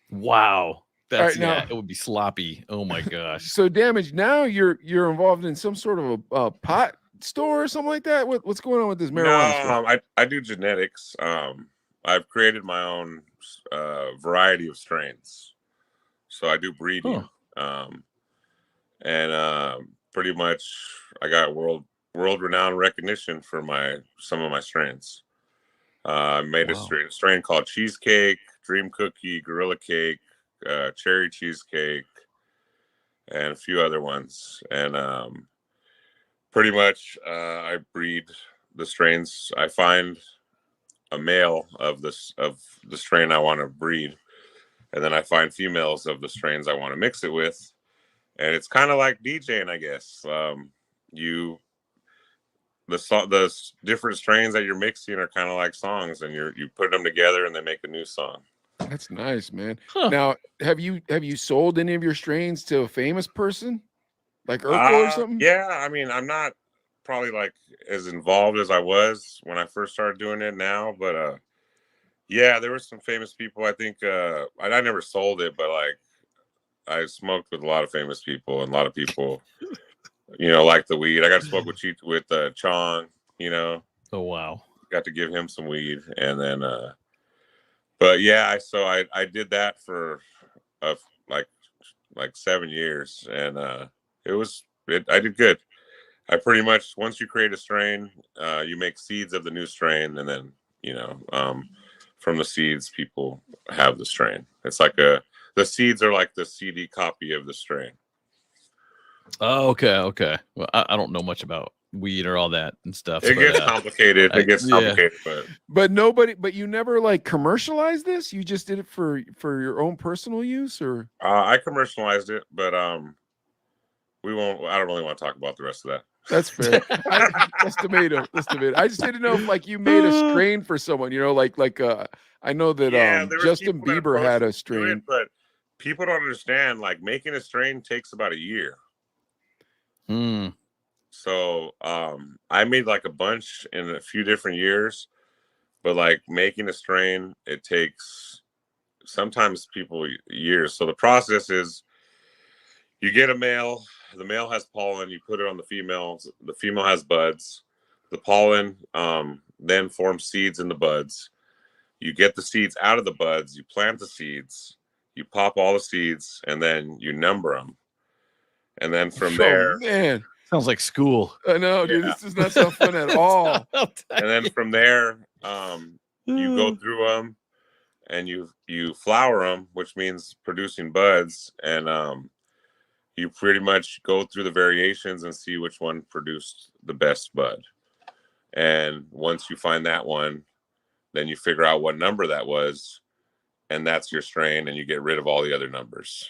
Wow. That's right, now, it would be sloppy. Oh my gosh. So Damage, now you're involved in some sort of a pot store or something like that. What's going on with this marijuana store? I do genetics. I've created my own variety of strains. So I do breeding. And pretty much I got world renowned recognition for some of my strains. I made a strain called Cheesecake, Dream Cookie, Gorilla Cake, Cherry Cheesecake, and a few other ones. And pretty much I breed the strains. I find a male of the strain I want to breed, and then I find females of the strains I want to mix it with. And it's kind of like DJing, I guess. The different strains that you're mixing are kind of like songs, and you put them together and they make a new song. That's nice, man. Now, have you sold any of your strains to a famous person like Urkel or something? Yeah, I mean, I'm not probably like as involved as I was when I first started doing it now, but yeah, there were some famous people. I think I never sold it, but like I smoked with a lot of famous people, and a lot of people, you know, like the weed. I got to smoke with Chong, you know. Oh wow. Got to give him some weed, and then but yeah, so I did that for like 7 years, and I did good. I pretty much, once you create a strain, you make seeds of the new strain, and then, you know, from the seeds, people have the strain. It's like the seeds are like the CD copy of the strain. Oh, okay. Well, I don't know much about weed or all that and stuff. It gets complicated. But you never like commercialized this? You just did it for your own personal use, or? I commercialized it, but I don't really want to talk about the rest of that. That's fair. That's tomato. I just didn't know if like you made a strain for someone, you know, like I know that Justin Bieber had a strain, but people don't understand, like making a strain takes about a year. So I made like a bunch in a few different years, but like making a strain, it takes sometimes people years. So the process is you get a male, the male has pollen, you put it on the female has buds. The pollen then forms seeds in the buds. You get the seeds out of the buds, you plant the seeds, you pop all the seeds, and then you number them. And then from there, man, sounds like school. I know, dude. This does not sound fun at all. And then from there, you go through them and you flower them, which means producing buds. And you pretty much go through the variations and see which one produced the best bud. And once you find that one, then you figure out what number that was, and that's your strain, and you get rid of all the other numbers.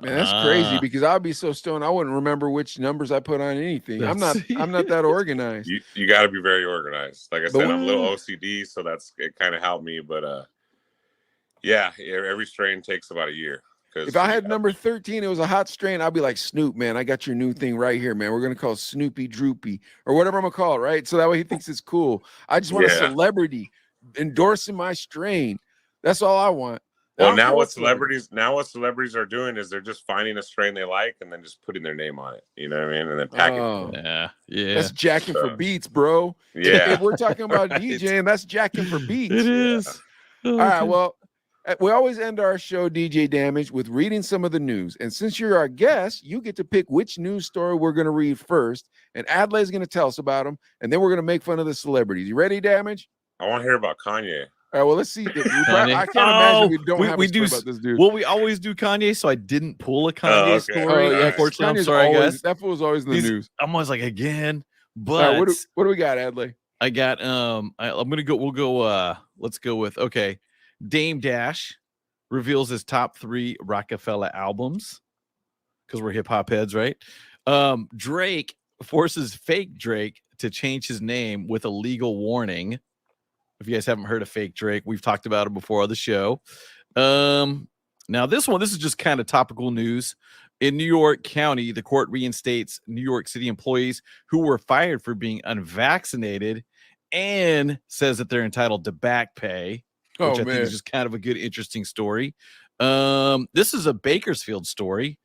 Man, that's crazy, because I'd be so stoned I wouldn't remember which numbers I put on anything. I'm not that organized. You got to be very organized. Like I said, I'm a little OCD, so it kind of helped me. But yeah, every strain takes about a year. If I had number 13, it was a hot strain, I'd be like, Snoop, man, I got your new thing right here, man. We're gonna call it Snoopy Droopy or whatever I'm gonna call it, right? So that way he thinks it's cool. I just want a celebrity endorsing my strain. That's all I want. Well, now what celebrities are doing is they're just finding a strain they like and then just putting their name on it. You know what I mean? And then packaging it. Yeah. That's jacking for beats, bro. Yeah. If we're talking about DJing, that's jacking for beats. It is. All right. Well, we always end our show, DJ Damage, with reading some of the news. And since you're our guest, you get to pick which news story we're going to read first. And Adlai is going to tell us about them. And then we're going to make fun of the celebrities. You ready, Damage? I want to hear about Kanye. All right, well, let's see. I can't imagine we don't have a story about this dude. Well, we always do Kanye, so I didn't pull a Kanye story. Oh, yeah, unfortunately, I'm sorry, guys. That fool was always in the news. I'm always like, again. But right, what do we got, Adlai? I got I'm gonna go. We'll go. Let's go with Dame Dash reveals his top 3 Rockefeller albums. because we're hip hop heads, right? Drake forces fake Drake to change his name with a legal warning. If you guys haven't heard of fake Drake, we've talked about it before on the show. Now this is just kind of topical news. In New York County, the court reinstates New York City employees who were fired for being unvaccinated and says that they're entitled to back pay, which I think is just kind of a good, interesting story. This is a Bakersfield story.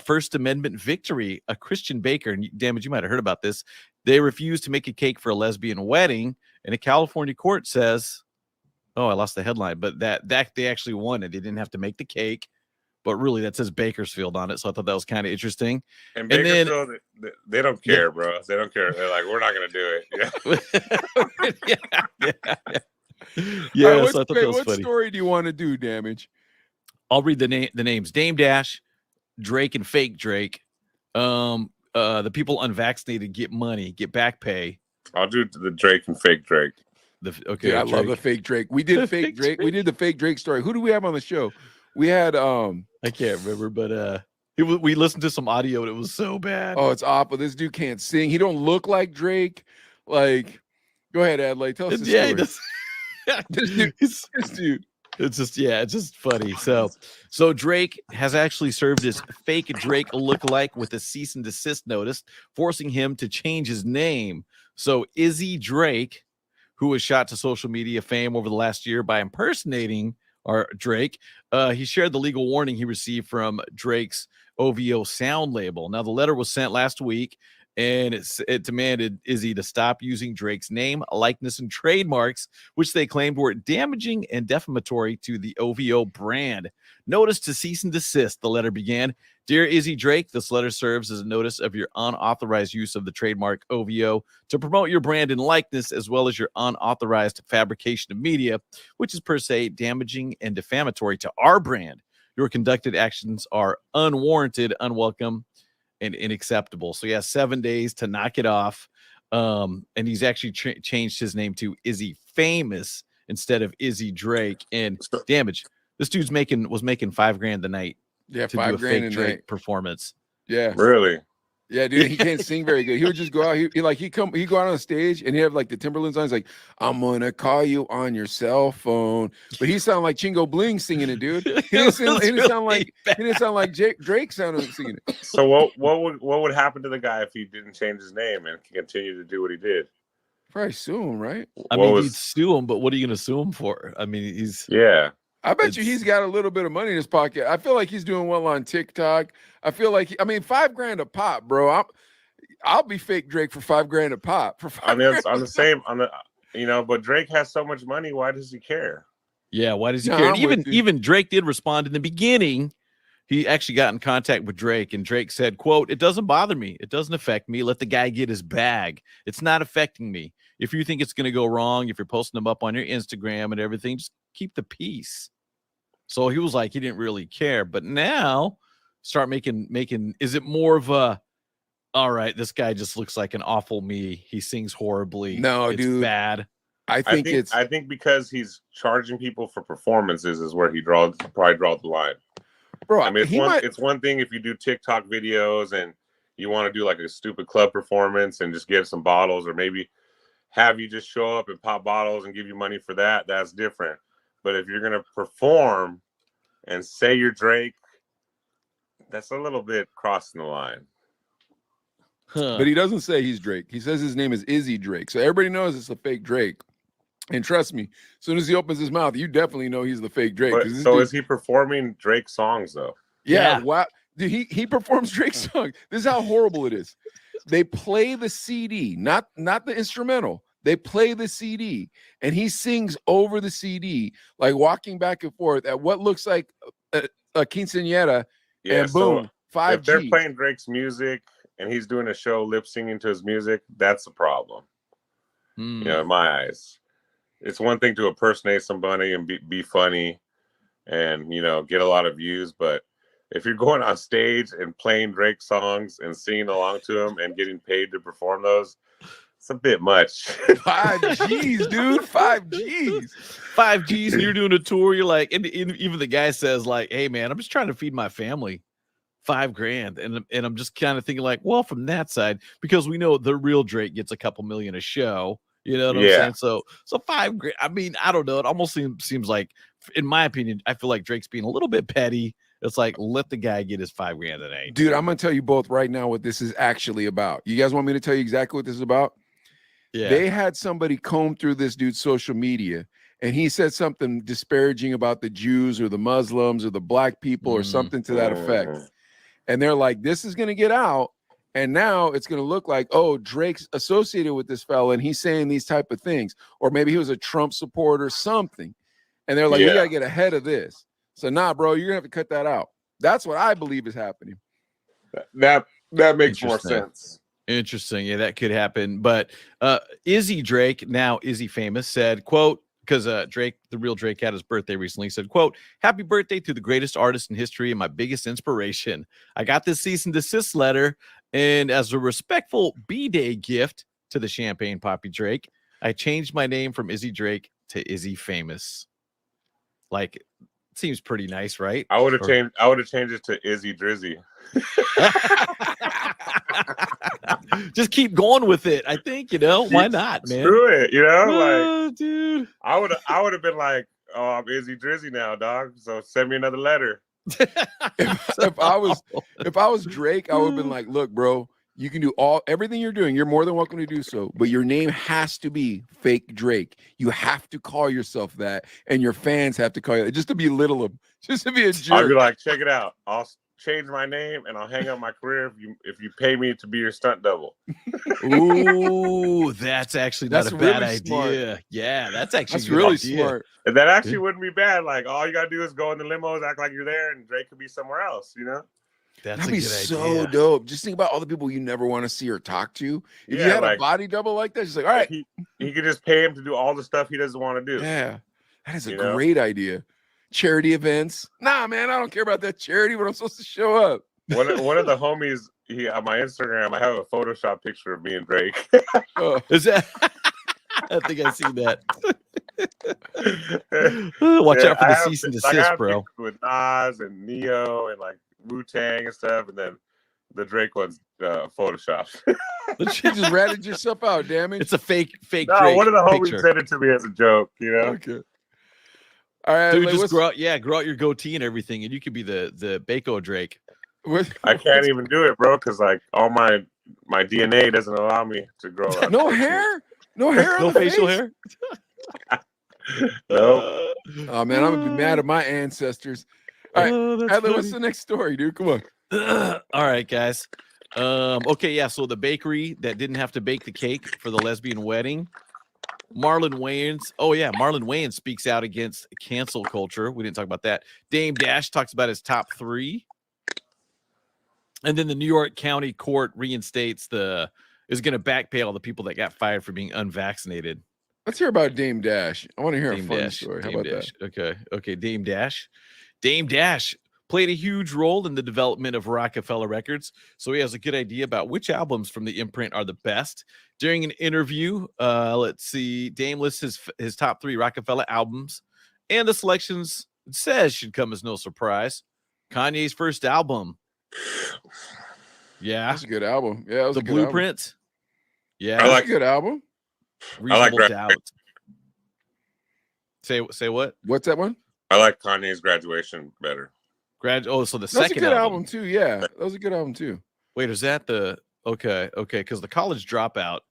First Amendment victory. A Christian baker, and damage, you might have heard about this. They refused to make a cake for a lesbian wedding, and a California court says, oh, I lost the headline, but that they actually won it. They didn't have to make the cake, but really that says Bakersfield on it. So I thought that was kind of interesting. And Bakersfield, they don't care, bro. They don't care. They're like, we're not going to do it. Yeah. Right, so I thought that was what funny. Story do you want to do, Damage? I'll read the names. Dame Dash, Drake, and fake Drake. The people unvaccinated get money, get back pay. I'll do the Drake and fake Drake. Okay, I love the fake Drake. We did fake Drake. We did the fake Drake story. Who do we have on the show? We had I can't remember, but we listened to some audio and it was so bad. Oh, it's awful. This dude can't sing. He don't look like Drake. Like, go ahead, Adlai. Tell us the story. He does. this dude. It's just funny. So Drake has actually served his fake Drake lookalike with a cease and desist notice, forcing him to change his name. So Izzy Drake, who was shot to social media fame over the last year by impersonating Drake, he shared the legal warning he received from Drake's OVO sound label. Now, the letter was sent last week, and it demanded Izzy to stop using Drake's name, likeness, and trademarks, which they claimed were damaging and defamatory to the OVO brand. Notice to cease and desist, the letter began. Dear Izzy Drake, this letter serves as a notice of your unauthorized use of the trademark OVO to promote your brand and likeness, as well as your unauthorized fabrication of media, which is per se damaging and defamatory to our brand. Your conducted actions are unwarranted, unwelcome, and unacceptable. So 7 days to knock it off. And he's actually changed his name to Izzy Famous instead of Izzy Drake. And damage, this dude's was making $5,000 a night. Yeah, to do a fake Drake night performance. Yeah, really. Yeah, dude, he can't sing very good. He would just go out. He go out on stage and he have like the Timberlands on. He's like, I'm gonna call you on your cell phone, but he sounded like Chingo Bling singing it, dude. He didn't sound like Drake sounded singing it. So what would happen to the guy if he didn't change his name and continue to do what he did? Probably sue him, right? He'd sue him, but what are you gonna sue him for? I mean, I bet you he's got a little bit of money in his pocket. I feel like he's doing well on TikTok. I feel like $5,000 a pop, bro. I'll be fake Drake for $5,000 a pop. On the same, but Drake has so much money. Why does he care? Yeah, why does he care? And even Drake did respond in the beginning. He actually got in contact with Drake, and Drake said, quote, "It doesn't bother me. It doesn't affect me. Let the guy get his bag. It's not affecting me. If you think it's going to go wrong, if you're posting them up on your Instagram and everything, just keep the peace." So he was like, he didn't really care. But now start making, is it more of a, all right, this guy just looks like an awful me. He sings horribly. No, it's dude. Bad. I think because he's charging people for performances is where he probably draws the line. Bro, I mean, it's one thing if you do TikTok videos and you want to do like a stupid club performance and just get some bottles, or maybe have you just show up and pop bottles and give you money for that. That's different. But if you're going to perform and say you're Drake, that's a little bit crossing the line. But he doesn't say he's Drake. He says his name is Izzy Drake. So everybody knows it's a fake Drake. And trust me, as soon as he opens his mouth, you definitely know he's the fake Drake. Is he performing Drake songs, though? Yeah. Wow. Dude, he performs Drake songs. This is how horrible it is. They play the CD, not the instrumental. They play the CD, and he sings over the CD, like walking back and forth at what looks like a quinceañera, and boom, 5G. If they're playing Drake's music and he's doing a show lip singing to his music, that's a problem. In my eyes. It's one thing to impersonate somebody and be funny and, get a lot of views. But if you're going on stage and playing Drake songs and singing along to them and getting paid to perform those, it's a bit much. 5Gs, dude. 5Gs. 5Gs, and you're doing a tour. You're like, and even the guy says, like, hey, man, I'm just trying to feed my family. $5,000. And I'm just kind of thinking like, well, from that side, because we know the real Drake gets a couple million a show. You know what I'm saying? So $5,000. I mean, I don't know. It almost seems like, in my opinion, I feel like Drake's being a little bit petty. It's like, let the guy get his $5,000 a night. Dude, I'm gonna tell you both right now what this is actually about. You guys want me to tell you exactly what this is about? Yeah. They had somebody comb through this dude's social media, and he said something disparaging about the Jews or the Muslims or the black people or something to that effect. And they're like, this is gonna get out. And now it's going to look like, oh, Drake's associated with this fella and he's saying these type of things. Or maybe he was a Trump supporter, something. And they're like, we got to get ahead of this. So, nah, bro, you're going to have to cut that out. That's what I believe is happening. That makes more sense. Interesting. Yeah, that could happen. But Izzy Drake, now Izzy Famous, said, quote, because Drake, the real Drake, had his birthday recently, said, quote, happy birthday to the greatest artist in history and my biggest inspiration. I got this cease and desist letter, and as a respectful B-Day gift to the Champagne Poppy Drake, I changed my name from Izzy Drake to Izzy Famous. Like, it seems pretty nice, right? I would have changed it to Izzy Drizzy. Just keep going with it. I think, why not, man? Screw it, like, dude. I would have been like, oh, I'm Izzy Drizzy now, dog. So send me another letter. if I was Drake, I would have been like, look, bro, you can do everything you're doing. You're more than welcome to do so, but your name has to be fake Drake. You have to call yourself that, and your fans have to call you that, just to belittle him, just to be a jerk. I'd be like, check it out. I'll change my name and I'll hang up my career if you pay me to be your stunt double. Ooh, that's actually not a bad idea. Smart. Yeah, that's really smart. And that actually wouldn't be bad. Like, all you gotta do is go in the limos, act like you're there, and Drake could be somewhere else. That'd be so dope. Just think about all the people you never want to see or talk to. If you had a body double like that, just like, all right, he could just pay him to do all the stuff he doesn't want to do. Yeah, that is a great idea. Charity events. Nah, man, I don't care about that charity, but I'm supposed to show up. One of the homies, on my Instagram, I have a Photoshop picture of me and Drake. Is that? I think I see that. Watch out for the cease and desist, bro. With Nas and Neo and like Wu-Tang and stuff, and then the Drake one's Photoshopped. You just ratted yourself out, damn it. It's a fake No, Drake one of the homies picture. sent it to me as a joke, Okay. All right, dude, just grow out your goatee and everything, and you could be the Bako Drake. I can't even do it, bro, because like all my DNA doesn't allow me to grow out. No hair, no hair, no facial hair. No. Oh man, I'm gonna be mad at my ancestors. All right, Adler, what's the next story, dude? Come on. All right, guys. Okay, yeah. So the bakery that didn't have to bake the cake for the lesbian wedding. Marlon Wayans speaks out against cancel culture. We didn't talk about that. Dame Dash talks about his top 3. And then the New York County Court reinstates is going to back pay all the people that got fired for being unvaccinated. Let's hear about Dame Dash. I want to hear Dame a fun Dash, story. How Dame about Dash. that? Okay. Dame Dash played a huge role in the development of Rockefeller Records, so he has a good idea about which albums from the imprint are the best. During an interview, let's see, Dame lists his top 3 Rockefeller albums, and the selections, it says, should come as no surprise. Kanye's first album. Yeah. That's a good album. Yeah, The Blueprint. Yeah. I like a good album. Reasonable Doubt. Say what? What's that one? I like Kanye's Graduation better. So the second good album too. Yeah, that was a good album too. Wait, is that the okay? Because the College Dropout,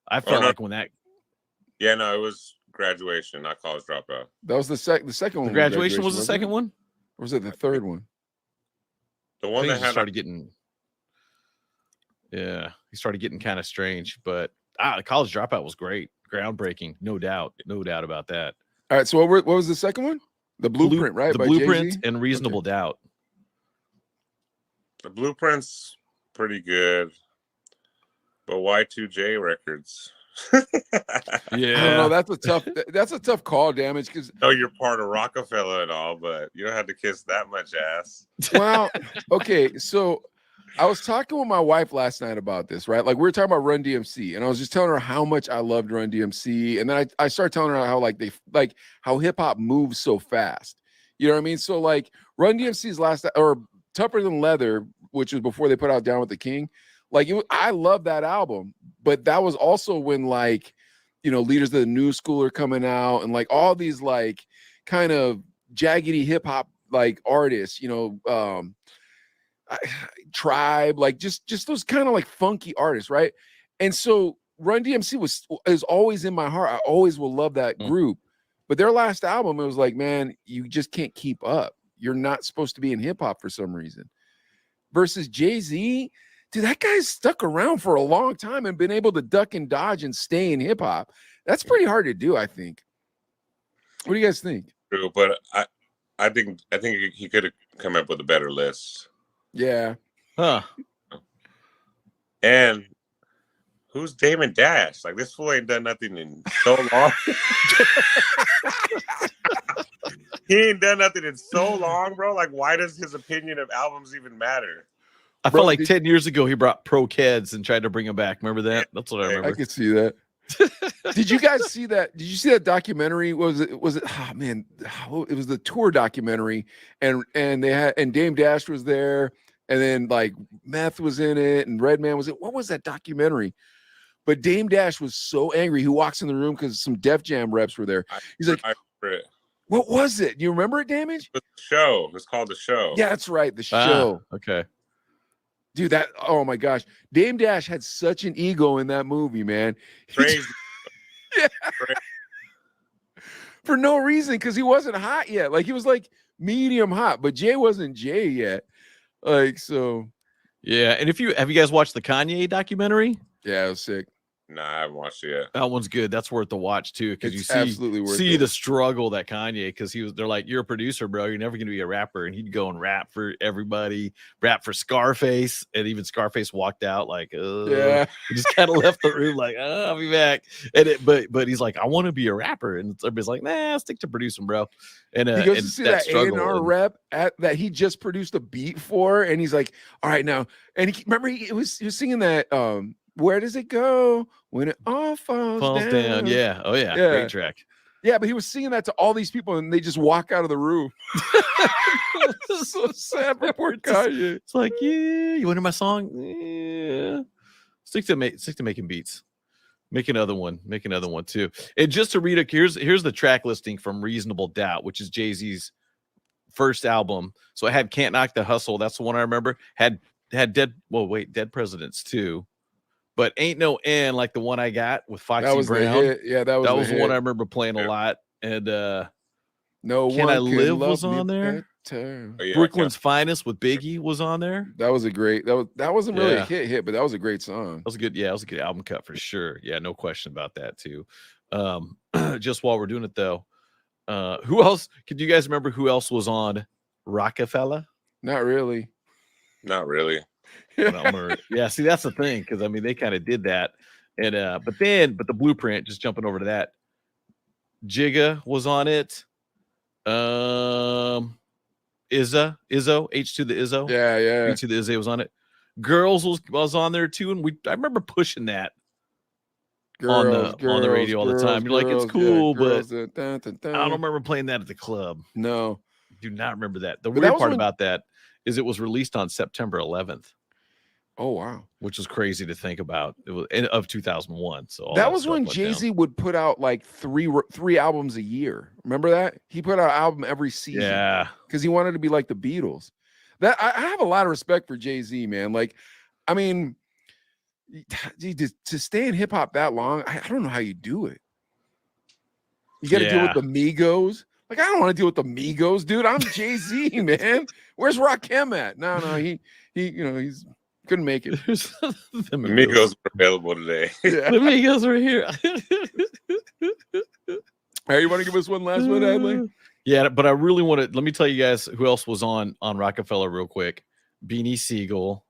I felt like when that. Yeah, no, it was Graduation, not College Dropout. That was the second one. The Graduation was the second one, or was it the third one? The one that started getting. Yeah, he started getting kind of strange, but the College Dropout was great, groundbreaking, no doubt about that. All right, so what was the second one? The Blueprint, right? The Blueprint and Reasonable Doubt. The Blueprint's pretty good, but Y2J Records. Yeah, I don't know. That's a tough call, Damage. Because you're part of Rockefeller and all, but you don't have to kiss that much ass. Well, okay, so I was talking with my wife last night about this, right? Like we were talking about Run DMC, and I was just telling her how much I loved Run DMC, and then I started telling her how how hip hop moves so fast. You know what I mean? So like Run DMC's Tougher Than Leather, which was before they put out Down with the King. Like I love that album, but that was also when like, you know, Leaders of the New School are coming out and like all these like kind of jaggedy hip hop like artists, you know, Tribe, like just those kind of like funky artists, right? And so Run DMC is always in my heart. I always will love that group. But their last album, it was like, man, you just can't keep up. You're not supposed to be in hip hop for some reason. Versus Jay-Z, dude, that guy's stuck around for a long time and been able to duck and dodge and stay in hip hop. That's pretty hard to do, I think. What do you guys think? True, but I think he could have come up with a better list. Yeah. Huh. And who's Damon Dash? Like, this fool ain't done nothing in so long. He ain't done nothing in so long, bro. Like, why does his opinion of albums even matter? I felt like 10 years ago he brought Pro Kids and tried to bring him back. Remember that? That's what I remember. I could see that. Did you guys see that? Did you see that documentary? Was it? Oh man, it was the tour documentary, and Dame Dash was there, and then like Meth was in it, and Redman was it. What was that documentary? But Dame Dash was so angry. He walks in the room because some Def Jam reps were there. He's like, "What was it? You remember it, Damage?" The show. It's called The Show. Yeah, that's right. The show. Okay. Dude, oh my gosh. Dame Dash had such an ego in that movie, man. Crazy. Yeah. For no reason, because he wasn't hot yet. Like he was like medium hot, but Jay wasn't Jay yet. Like, so. Yeah. And have you guys watched the Kanye documentary? Yeah, it was sick. Nah, I haven't watched it yet. That one's good. That's worth the watch too, because you see the struggle that Kanye, because they're like, you're a producer, bro. You're never gonna be a rapper, and he'd go and rap for everybody, rap for Scarface, and even Scarface walked out like, yeah, he just kind of left the room like, I'll be back. And but he's like, I want to be a rapper, and everybody's like, nah, stick to producing, bro. And he goes to see that A&R rep that he just produced a beat for, and he's like, all right now, and he was singing that where does it go when it all falls down? Yeah. Oh yeah. Great track. Yeah, but he was singing that to all these people, and they just walk out of the room. So sad for poor Kanye. It's like, yeah, you want to hear my song? Yeah. Stick to making beats. Make another one too. And just to read here's the track listing from Reasonable Doubt, which is Jay-Z's first album. So it had Can't Knock the Hustle. That's the one I remember. Had Dead Presidents too. But Ain't No End, like the one I got with Foxy Brown. Yeah, that was the one I remember playing a lot. And No Can I Live was on there. Oh, yeah, Brooklyn's Finest with Biggie was on there. That was a great. That wasn't really a hit, but that was a great song. That was good. Yeah, it was a good album cut for sure. Yeah, no question about that too. Just while we're doing it though, who else? Could you guys remember who else was on Rockefeller? Not really. Yeah, see, that's the thing, because I mean they kind of did that, and but the Blueprint, just jumping over to that, Jigga was on it. Izzo, H to the Izzo. Yeah. H to the Izzo was on it. Girls was on there too, and I remember pushing that on the radio all the time. You're like, it's cool, but I don't remember playing that at the club. No, do not remember that. The weird part about that is it was released on September 11th. Oh wow, which is crazy to think about. It was of 2001. So that was when Jay-Z would put out like three albums a year. Remember that? He put out an album every season. Yeah, because he wanted to be like the Beatles. That I have a lot of respect for Jay-Z, man. Like, I mean, to stay in hip hop that long, I don't know how you do it. You got to deal with the Migos. Like, I don't want to deal with the Migos, dude. I'm Jay-Z, man. Where's Rakim at? No, he he's couldn't make it. The Migos are available today. Yeah. The Migos are here. Hey, you want to give us one last one, Adley? Yeah, but I really want to. Let me tell you guys who else was on Rockefeller real quick. Beanie Siegel,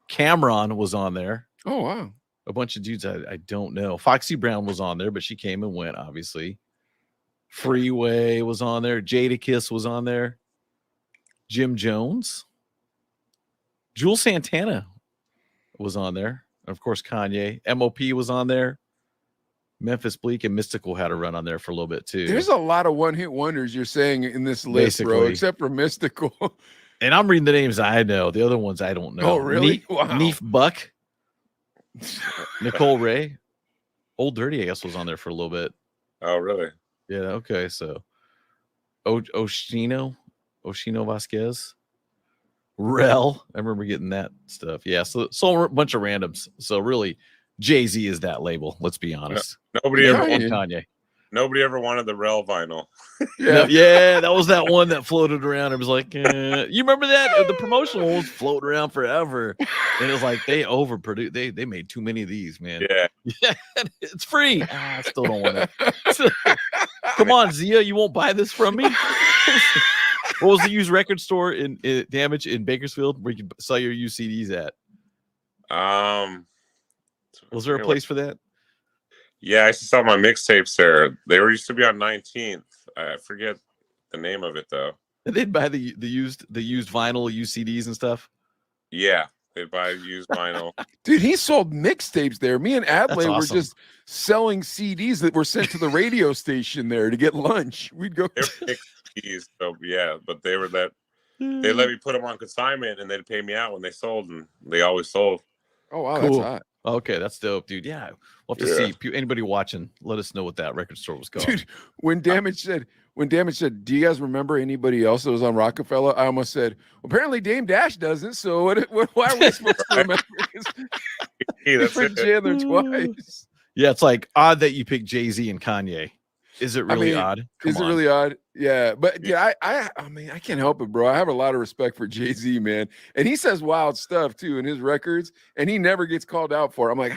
Cameron was on there. Oh wow, a bunch of dudes I don't know. Foxy Brown was on there, but she came and went. Obviously, Freeway was on there. Jadakiss was on there. Jim Jones, Jules Santana was on there. And of course, Kanye. MOP was on there. Memphis Bleak and Mystical had a run on there for a little bit too. There's a lot of one-hit wonders you're saying in this list, bro, except for Mystical. And I'm reading the names I know. The other ones I don't know. Oh, really? Wow. Neef Buck, Nicole Ray, Old Dirty, I guess, was on there for a little bit. Oh, really? Yeah. Okay. So, Chino Vasquez, Rel. I remember getting that stuff. Yeah. So a bunch of randoms. So really, Jay-Z is that label. Let's be honest. Nobody ever and Kanye. Nobody ever wanted the Rel vinyl. Yeah, that was that one that floated around. It was like, you remember that? The promotional one was floating around forever. And it was like they overproduced. They made too many of these, man. Yeah. It's free. I still don't want it. Come on, Zia, you won't buy this from me? What was the used record store in Damage in Bakersfield where you could sell your used CDs at? Was there a place for that? Yeah, I used to sell my mixtapes there. They used to be on 19th. I forget the name of it though. And they'd buy the used vinyl, used CDs and stuff. Yeah, they'd buy used vinyl. Dude, he sold mixtapes there. Me and Adlai were just selling CDs that were sent to the radio station there to get lunch. We'd go. They were CDs, so yeah, but they were that. They let me put them on consignment, and they'd pay me out when they sold, and they always sold. Oh wow, cool. That's hot. Okay, that's dope, dude. Yeah, we'll have to see. Anybody watching, let us know what that record store was called. Dude, when Damage said, do you guys remember anybody else that was on Rockefeller? I almost said, well, apparently Dame Dash doesn't. So why are we supposed to remember? Different Chandler twice. Yeah, it's like odd that you picked Jay-Z and Kanye. Is it really odd? Is it really odd? Yeah, but yeah, I mean, I can't help it, bro. I have a lot of respect for Jay-Z, man, and he says wild stuff too in his records, and he never gets called out for it. I'm like,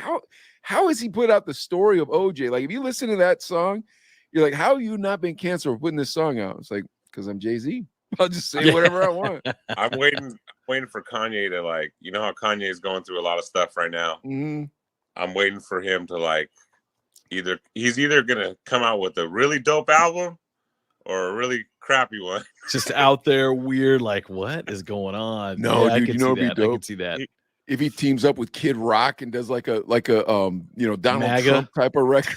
how has he put out the story of OJ? Like, if you listen to that song, you're like, how have you not been canceled for putting this song out? It's like, because I'm Jay-Z. I'll just say whatever I want. I'm waiting for Kanye to, like, you know how Kanye is going through a lot of stuff right now. Mm-hmm. I'm waiting for him to, like, he's either gonna come out with a really dope album or a really crappy one. Just out there, weird, like, what is going on? No, yeah, dude, you know, I can see that. If he teams up with Kid Rock and does like a Donald MAGA Trump type of record.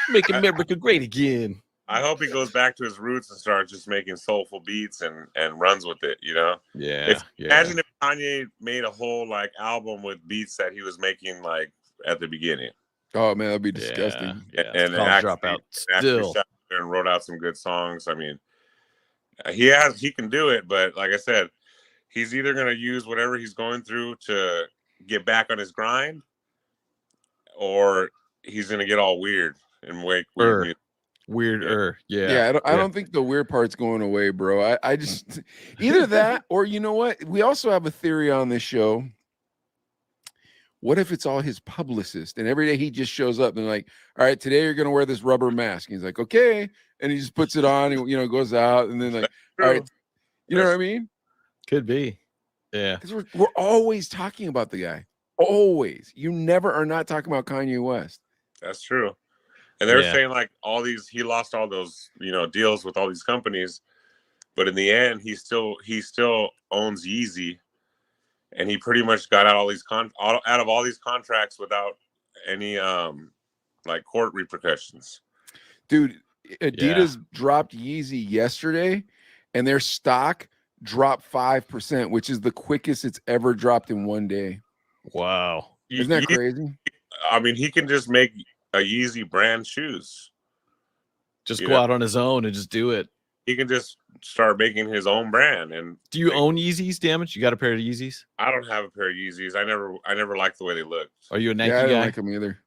Make America great again. I hope he goes back to his roots and starts just making soulful beats and runs with it, you know? Yeah. Imagine if Kanye made a whole, like, album with beats that he was making, like, at the beginning. Oh man, that'd be disgusting. Yeah. And Dropout still and wrote out some good songs. I mean, he can do it, but like I said, he's either going to use whatever he's going through to get back on his grind, or he's going to get all weird and make weird music. Yeah. I don't think the weird part's going away, bro. I just either that or, you know what? We also have a theory on this show. What if it's all his publicist and every day he just shows up and like, all right, today you're going to wear this rubber mask. And he's like, okay. And he just puts it on and, goes out and then like, all right, you know what I mean? Could be. Yeah. Because we're always talking about the guy. Always. You never are not talking about Kanye West. That's true. And they're saying like he lost all those, deals with all these companies, but in the end, he still owns Yeezy. And he pretty much got out out of all these contracts without any like court repercussions. Dude, Adidas dropped Yeezy yesterday, and their stock dropped 5%, which is the quickest it's ever dropped in one day. Wow, isn't that crazy? I mean, he can just make a Yeezy brand shoes. Just go out on his own and just do it. He can just start making his own brand. And do you own Yeezys? Damage? You got a pair of Yeezys? I don't have a pair of Yeezys. I never liked the way they looked. Are you a Nike guy? I don't like them either.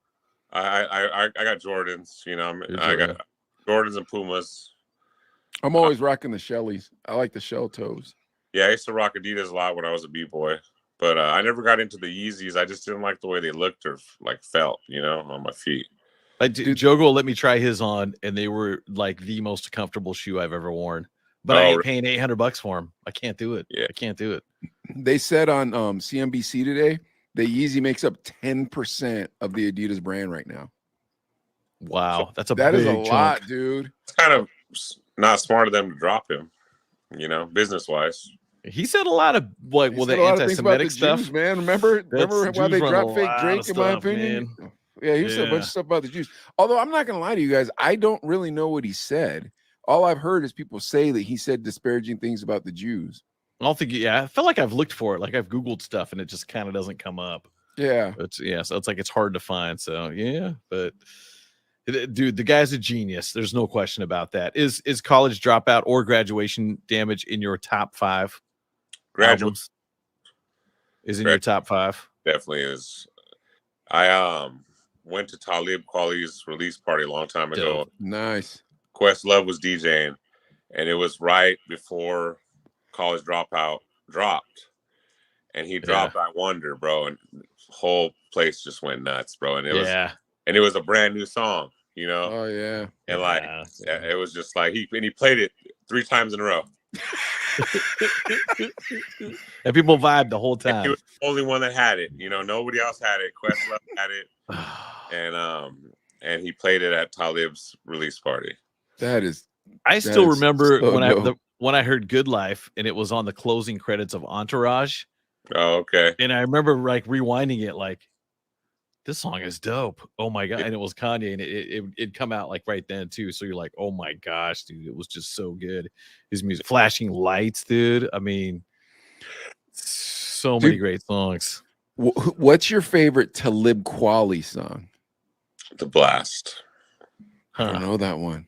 I got Jordans. I got Jordans and Pumas. I'm always rocking the Shellies. I like the shell toes. Yeah, I used to rock Adidas a lot when I was a B-boy, but I never got into the Yeezys. I just didn't like the way they looked or like felt, on my feet. Jogo let me try his on, and they were like the most comfortable shoe I've ever worn. But I ain't paying $800 for them. I can't do it. Yeah, I can't do it. They said on CNBC today that Yeezy makes up 10% of the Adidas brand right now. Wow, that is a lot, dude. It's kind of not smart of them to drop him, business wise. He said a lot of the anti-Semitic stuff, Jews, man. Remember why they dropped fake Drake? In my opinion. Man. Yeah, he said a bunch of stuff about the Jews. Although I'm not gonna lie to you guys, I don't really know what he said. all I've heard is people say that he said disparaging things about the Jews. I don't think. Yeah, I feel like I've looked for it. Like I've Googled stuff, and it just kind of doesn't come up. Yeah. So it's like it's hard to find. So yeah, but dude, the guy's a genius. There's no question about that. Is College Dropout or Graduation Damage in your top 5 albums? Is in your top 5? Definitely is. I went to Talib Kweli's release party a long time ago. Nice. Questlove was DJing, and it was right before College Dropout dropped, and he dropped I Wonder, bro, and the whole place just went nuts, bro. And it was a brand new song, you know. Oh yeah. And like it was just like he played it 3 times in a row. And people vibed the whole time. And he was the only one that had it, you know. Nobody else had it. Questlove had it, and he played it at Talib's release party. I still remember so when I heard Good Life, and it was on the closing credits of Entourage. Oh, okay. And I remember like rewinding it, like, this song is dope. Oh my God. And it was Kanye, and it'd come out like right then too. So you're like, oh my gosh, dude, it was just so good. His music, Flashing Lights, dude. I mean, so many great songs. What's your favorite Talib Kweli song? The Blast. I don't know that one.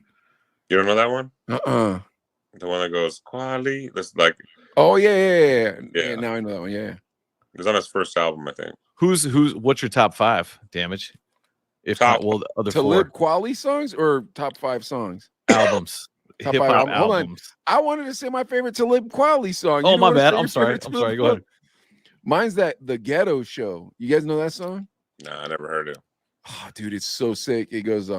You don't know that one? The one that goes Kweli. That's like. Oh yeah. Now I know that one. Yeah. It was on his first album, I think. What's your top 5, Damage? If not, well, the other Talib 4 Kweli songs or top 5 songs? Albums. Top 5 albums. Hold on. I wanted to say my favorite Talib Kweli song. Oh, my bad. I'm sorry. Go ahead. Mine's The Ghetto Show. You guys know that song? No, I never heard it. Oh, dude, it's so sick. It goes,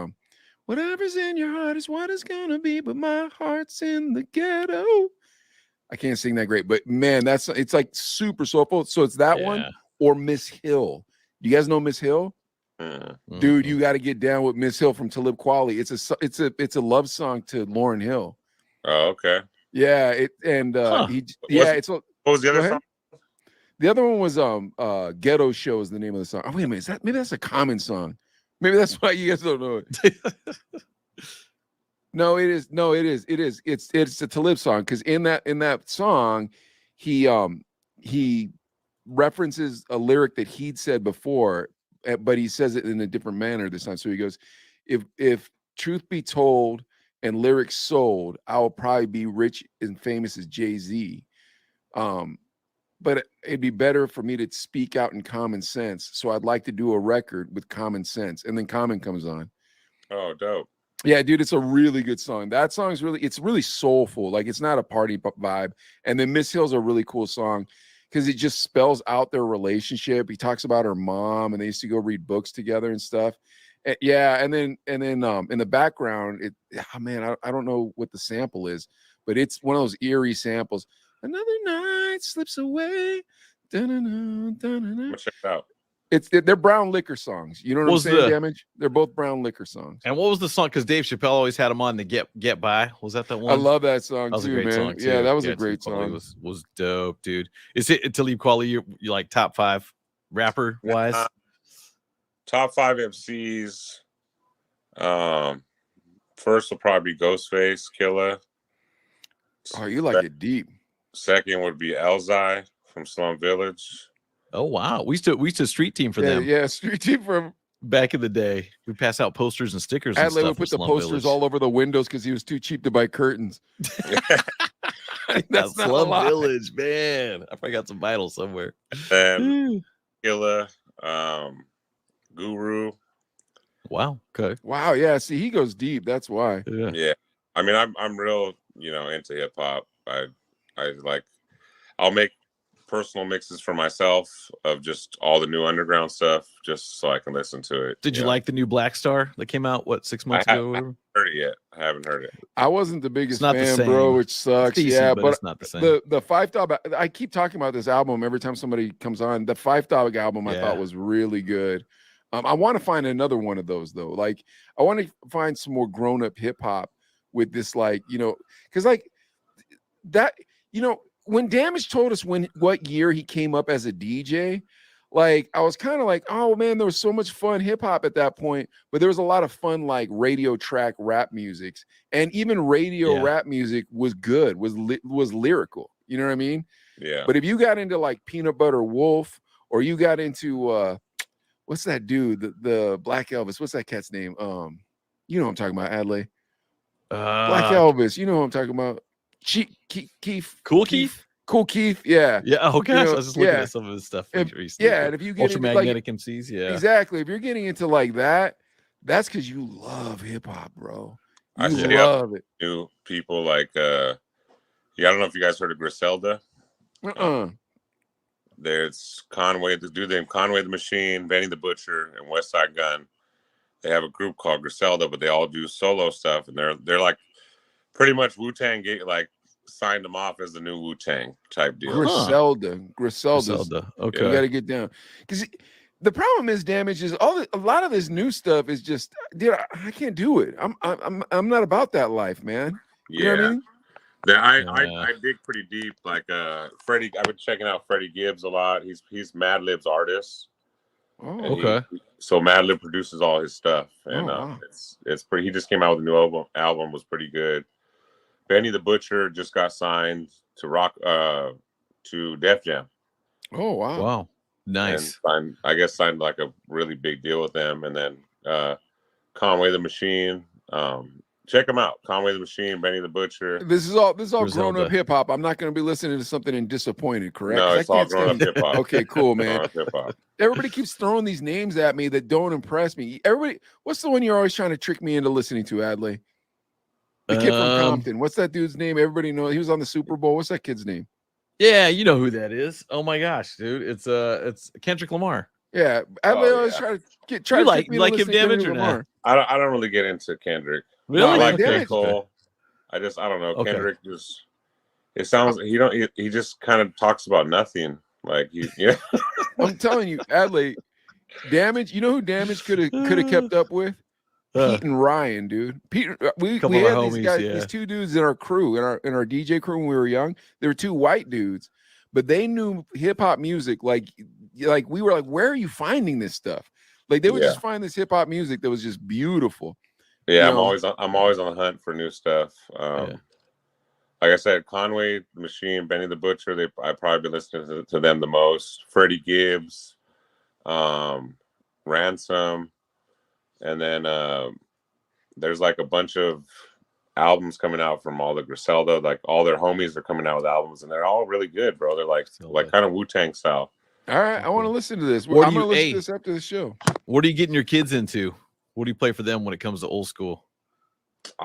whatever's in your heart is what it's gonna be, but my heart's in the ghetto. I can't sing that great, but man, it's like super soulful. So it's that one or Miss Hill. Do you guys know Miss Hill? Dude, you got to get down with Miss Hill from Talib Kweli. It's a love song to Lauryn Hill. Oh, okay. Yeah, what was the other song? The other one was Ghetto Show is the name of the song. Oh, wait a minute, maybe that's a Common song. Maybe that's why you guys don't know it. No, it is. It's a Talib song, because in that song, he references a lyric that he'd said before, but he says it in a different manner this time. So he goes, if truth be told and lyrics sold, I will probably be rich and famous as Jay-Z. But it'd be better for me to speak out in common sense. So I'd like to do a record with common sense. And then Common comes on. Oh, dope. Yeah, dude, it's a really good song. That song's it's really soulful. Like, it's not a party vibe. And then Miss Hill's a really cool song because it just spells out their relationship. He talks about her mom, and they used to go read books together and stuff. And then in the background, I don't know what the sample is, but it's one of those eerie samples. Another night slips away. Da-na-na, check it out. They're brown liquor songs. You know what I'm saying, Damage? They're both brown liquor songs. And what was the song? Because Dave Chappelle always had them on the Get By. Was that the one? I love that song that was too, a great man. song too. Yeah, that was a great song. Was dope, dude. Is it Talib Kweli? You like top 5 rapper wise? Top 5 MCs. First will probably be Ghostface Killah. Oh, you like it deep. Second would be Elzai from Slum Village. Oh wow, we used to street team for them. Yeah, street team from back in the day. We pass out posters and stickers. And stuff would put the posters all over the windows because he was too cheap to buy curtains. That's Slum Village, man. I probably got some vital somewhere. And Killah, Guru. Wow. Okay. Wow. Yeah. See, he goes deep. That's why. Yeah. I mean, I'm real, into hip hop. I'll make personal mixes for myself of just all the new underground stuff, just so I can listen to it. Did you like the new Black Star that came out 6 months ago? I haven't heard it yet. I haven't heard it. I wasn't the biggest fan, bro, which sucks. Decent, yeah, but it's not the same. The Five Dog. I keep talking about this album every time somebody comes on. The Five Dog album I thought was really good. I want to find another one of those though. Like, I want to find some more grown up hip hop with this, because that, when Damage told us what year he came up as a DJ, like I was kind of like, oh man, there was so much fun hip hop at that point, but there was a lot of fun like radio track rap musics, and even radio rap music was good, was lyrical. You know what I mean? Yeah. But if you got into like Peanut Butter Wolf, or you got into what's that dude, the Black Elvis? What's that cat's name? You know what I'm talking about, Adley. Black Elvis. You know what I'm talking about. Keith. Cool Keith. Cool Keith, yeah. Yeah. Oh gosh, You know, I was just looking at some of his stuff recently. Yeah, and if you get ultramagnetic into, like, MCs, yeah, exactly. If you're getting into like that, that's because you love hip hop, bro. You I love it. New people like I don't know if you guys heard of Griselda. There's Conway, the dude named Conway the Machine, Benny the Butcher, and West Side Gun. They have a group called Griselda, but they all do solo stuff, and they're like pretty much Wu-Tang like signed them off as the new Wu-Tang type deal. Griselda. Okay, you got to get down, because the problem is, Damage, is a lot of this new stuff is just, dude, I can't do it. I'm not about that life, man. You know what I mean? I dig pretty deep. Like Freddie, I've been checking out Freddie Gibbs a lot. He's Madlib's artist. Oh, okay. So Madlib produces all his stuff, and wow. it's pretty. He just came out with a new album was pretty good. Benny the Butcher just got signed to Def Jam. Oh wow, nice. And signed like a really big deal with them, and then Conway the Machine. Check them out. Conway the Machine, Benny the Butcher. This is all grown up hip hop. I'm not going to be listening to something and disappointed, correct? No, it's all grown up hip hop. Okay, cool, man. Everybody keeps throwing these names at me that don't impress me. What's the one you're always trying to trick me into listening to, Adley? The kid from Compton. What's that dude's name? Everybody knows. He was on the Super Bowl. What's that kid's name? Yeah, you know who that is. Oh my gosh, dude. It's Kendrick Lamar. Yeah. Adley always try to like him, Damage, or not? I don't really get into Kendrick. Really? I like J. Cole. I don't know. Okay. Kendrick just, it sounds, he just kind of talks about nothing. Like I'm telling you, Adley, Damage, you know who Damage could have kept up with? Pete and Ryan, dude. Pete, we had these guys, these two dudes in our crew, in our DJ crew when we were young. They were two white dudes, but they knew hip hop music. Like we were like, where are you finding this stuff? Like they would just find this hip hop music that was just beautiful. Yeah, I'm always on the hunt for new stuff. Like I said, Conway the Machine, Benny the Butcher, I probably been listening to them the most. Freddie Gibbs, Ransom, and then there's like a bunch of albums coming out from all the Griselda. Like all their homies are coming out with albums, and they're all really good, bro. They're like kind of Wu-Tang style. All right, I want to listen to this. I'm going to listen to this after the show. What are you getting your kids into? What do you play for them when it comes to old school? They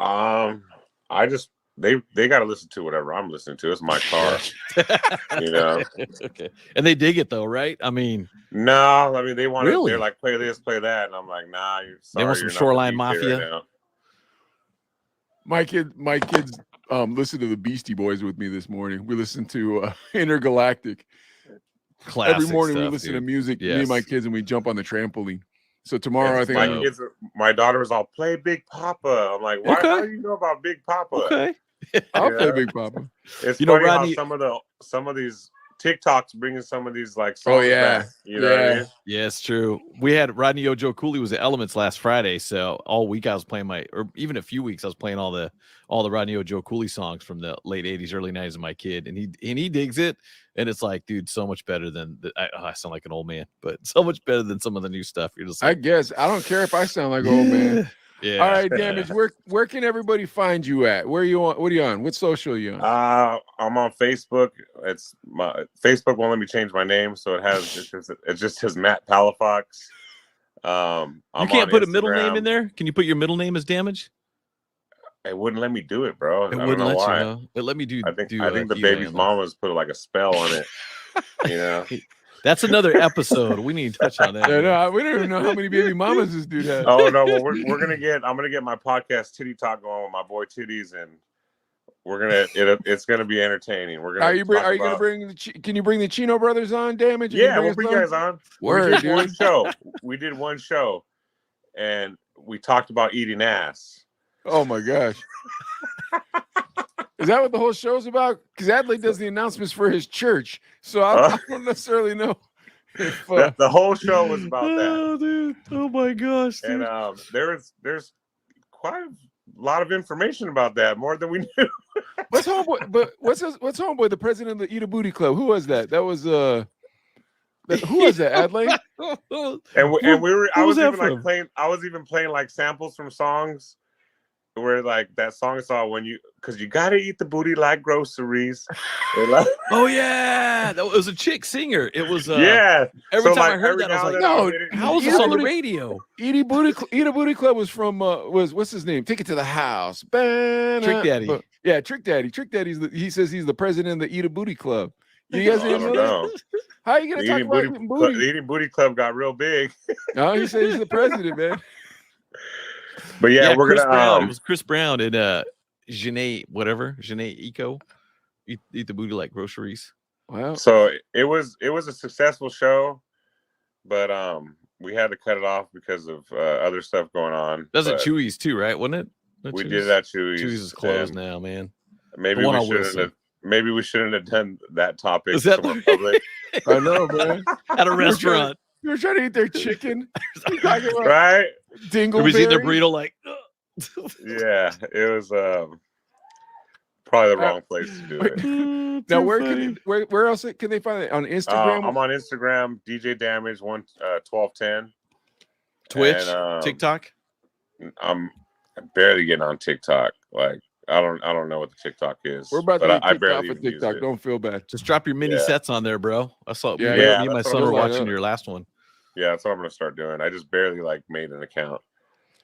got to listen to whatever I'm listening to. It's my car, you know. Okay, and they dig it though, right? I mean, they want to. They're like, play this, play that, and I'm like, nah. They want some Shoreline Mafia. Right, my kids listened to the Beastie Boys with me this morning. We listened to Intergalactic. Classic every morning stuff, we listen to dude. music, me and my kids, and we jump on the trampoline. So tomorrow, I think my daughter was all, play Big Papa. I'm like, why? How do you know about Big Papa? Okay, I'll play Big Papa. It's funny Rodney, how some of these TikToks bringing some of these like songs back, you know what I mean? Yeah, it's true. We had Rodney Ojo Cooley was at Elements last Friday, so all week I was playing or even a few weeks I was playing all the Rodney Ojo Cooley songs from the late 80s, early 90s of my kid, and he digs it, and it's like, dude, so much better than I sound like an old man, but so much better than some of the new stuff. You're just like, I guess I don't care if I sound like an old man. Yeah. All right, Damage. Where can everybody find you at? Where are you on? What are you on? What social are you on? I'm on Facebook. It's my Facebook won't let me change my name, so it just says Matt Palafox. You can't put a middle name in there. Can you put your middle name as Damage? It wouldn't let me do it, bro. It wouldn't let you know. It let me do. I think the baby's mama's put like a spell on it. You know. That's another episode. We need to touch on that. Yeah, no, we don't even know how many baby mamas this dude has. Oh no, well I'm gonna get my podcast Titty Talk going with my boy Titties, and it's gonna be entertaining. We're gonna. Can you bring the Chino brothers on, Damage? Yeah, we'll bring you guys on. Word, We did one show, and we talked about eating ass. Oh my gosh. Is that what the whole show's about? Because Adley does the announcements for his church, so I don't necessarily know. The whole show was about that. Oh, dude. Oh my gosh. Dude. And there's quite a lot of information about that, more than we knew. What's homeboy? But what's homeboy? The president of the Eat a Booty Club. Who was that? That was who was that? Adley. I was even playing like samples from songs. Where like that song is all because you gotta eat the booty like groceries. Oh yeah, that was a chick singer. It was yeah. Every time I heard that, I was like, no, how was this on the radio? Eat a Booty Club was from what's his name? Take It to the House. Trick Daddy. Yeah, Trick Daddy. Trick Daddy's he says he's the president of the Eat a Booty Club. You guys didn't know that? How are you gonna talk about eating booty? The Eating Booty Club got real big. Oh, he said he's the president, man. But yeah, we're gonna. It was Chris Brown and Janae Eco. Eat the booty like groceries. Wow. So it was a successful show, but we had to cut it off because of other stuff going on. That's at Chewy's too, right? Wasn't it? We did it at Chewy's. Chewy's is closed now, man. Maybe we shouldn't have done that topic. Is that public. I know, man. At a restaurant. You were trying to eat their chicken. Right? Dingleberry. Was eating their burrito like yeah, it was probably the wrong place to do it. Now where else can they find it? On Instagram? I'm on Instagram, DJ Damage 1210. Twitch, TikTok. I'm barely getting on TikTok. Like I don't know what the TikTok is. We're about to get I barely for TikTok. Don't feel bad. Just drop your mini sets on there, bro. I saw me and my son were watching your last one. Yeah, that's what I'm gonna start doing. I just barely made an account.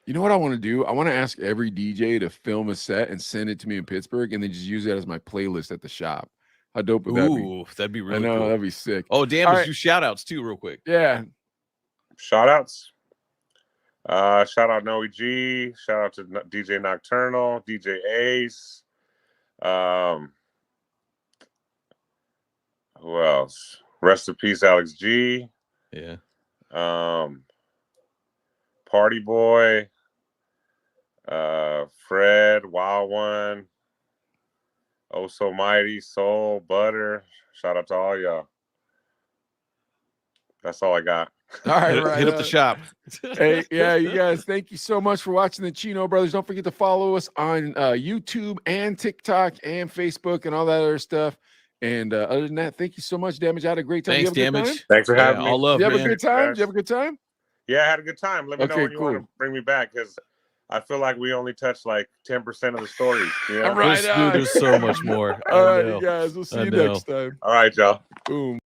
You know what I want to do? I want to ask every DJ to film a set and send it to me in Pittsburgh, and then just use that as my playlist at the shop. How dope would that be? Ooh, that'd be really cool. That'd be sick. Oh, damn! Let's do shout outs too, real quick. Yeah. Shout outs. Shout out Noe G. Shout out to DJ Nocturnal, DJ Ace. Who else? Rest in peace, Alex G. Yeah. Party Boy. Fred, Wild One. Oh So Mighty, Soul, Butter. Shout out to all y'all. That's all I got. All right, hit up the shop. Hey, yeah, you guys, thank you so much for watching the Chino Brothers. Don't forget to follow us on YouTube and TikTok and Facebook and all that other stuff. And other than that, thank you so much, Damage. I had a great time. Thanks, Damage. Thanks for having me. All love, you have man. a good time? Did you have a good time? Yeah, I had a good time. Let me know when you cool. want to bring me back, because I feel like we only touched like 10% of the stories. You know? Right, there's so much more. All right, you guys. We'll see you next time. All right, y'all. Boom.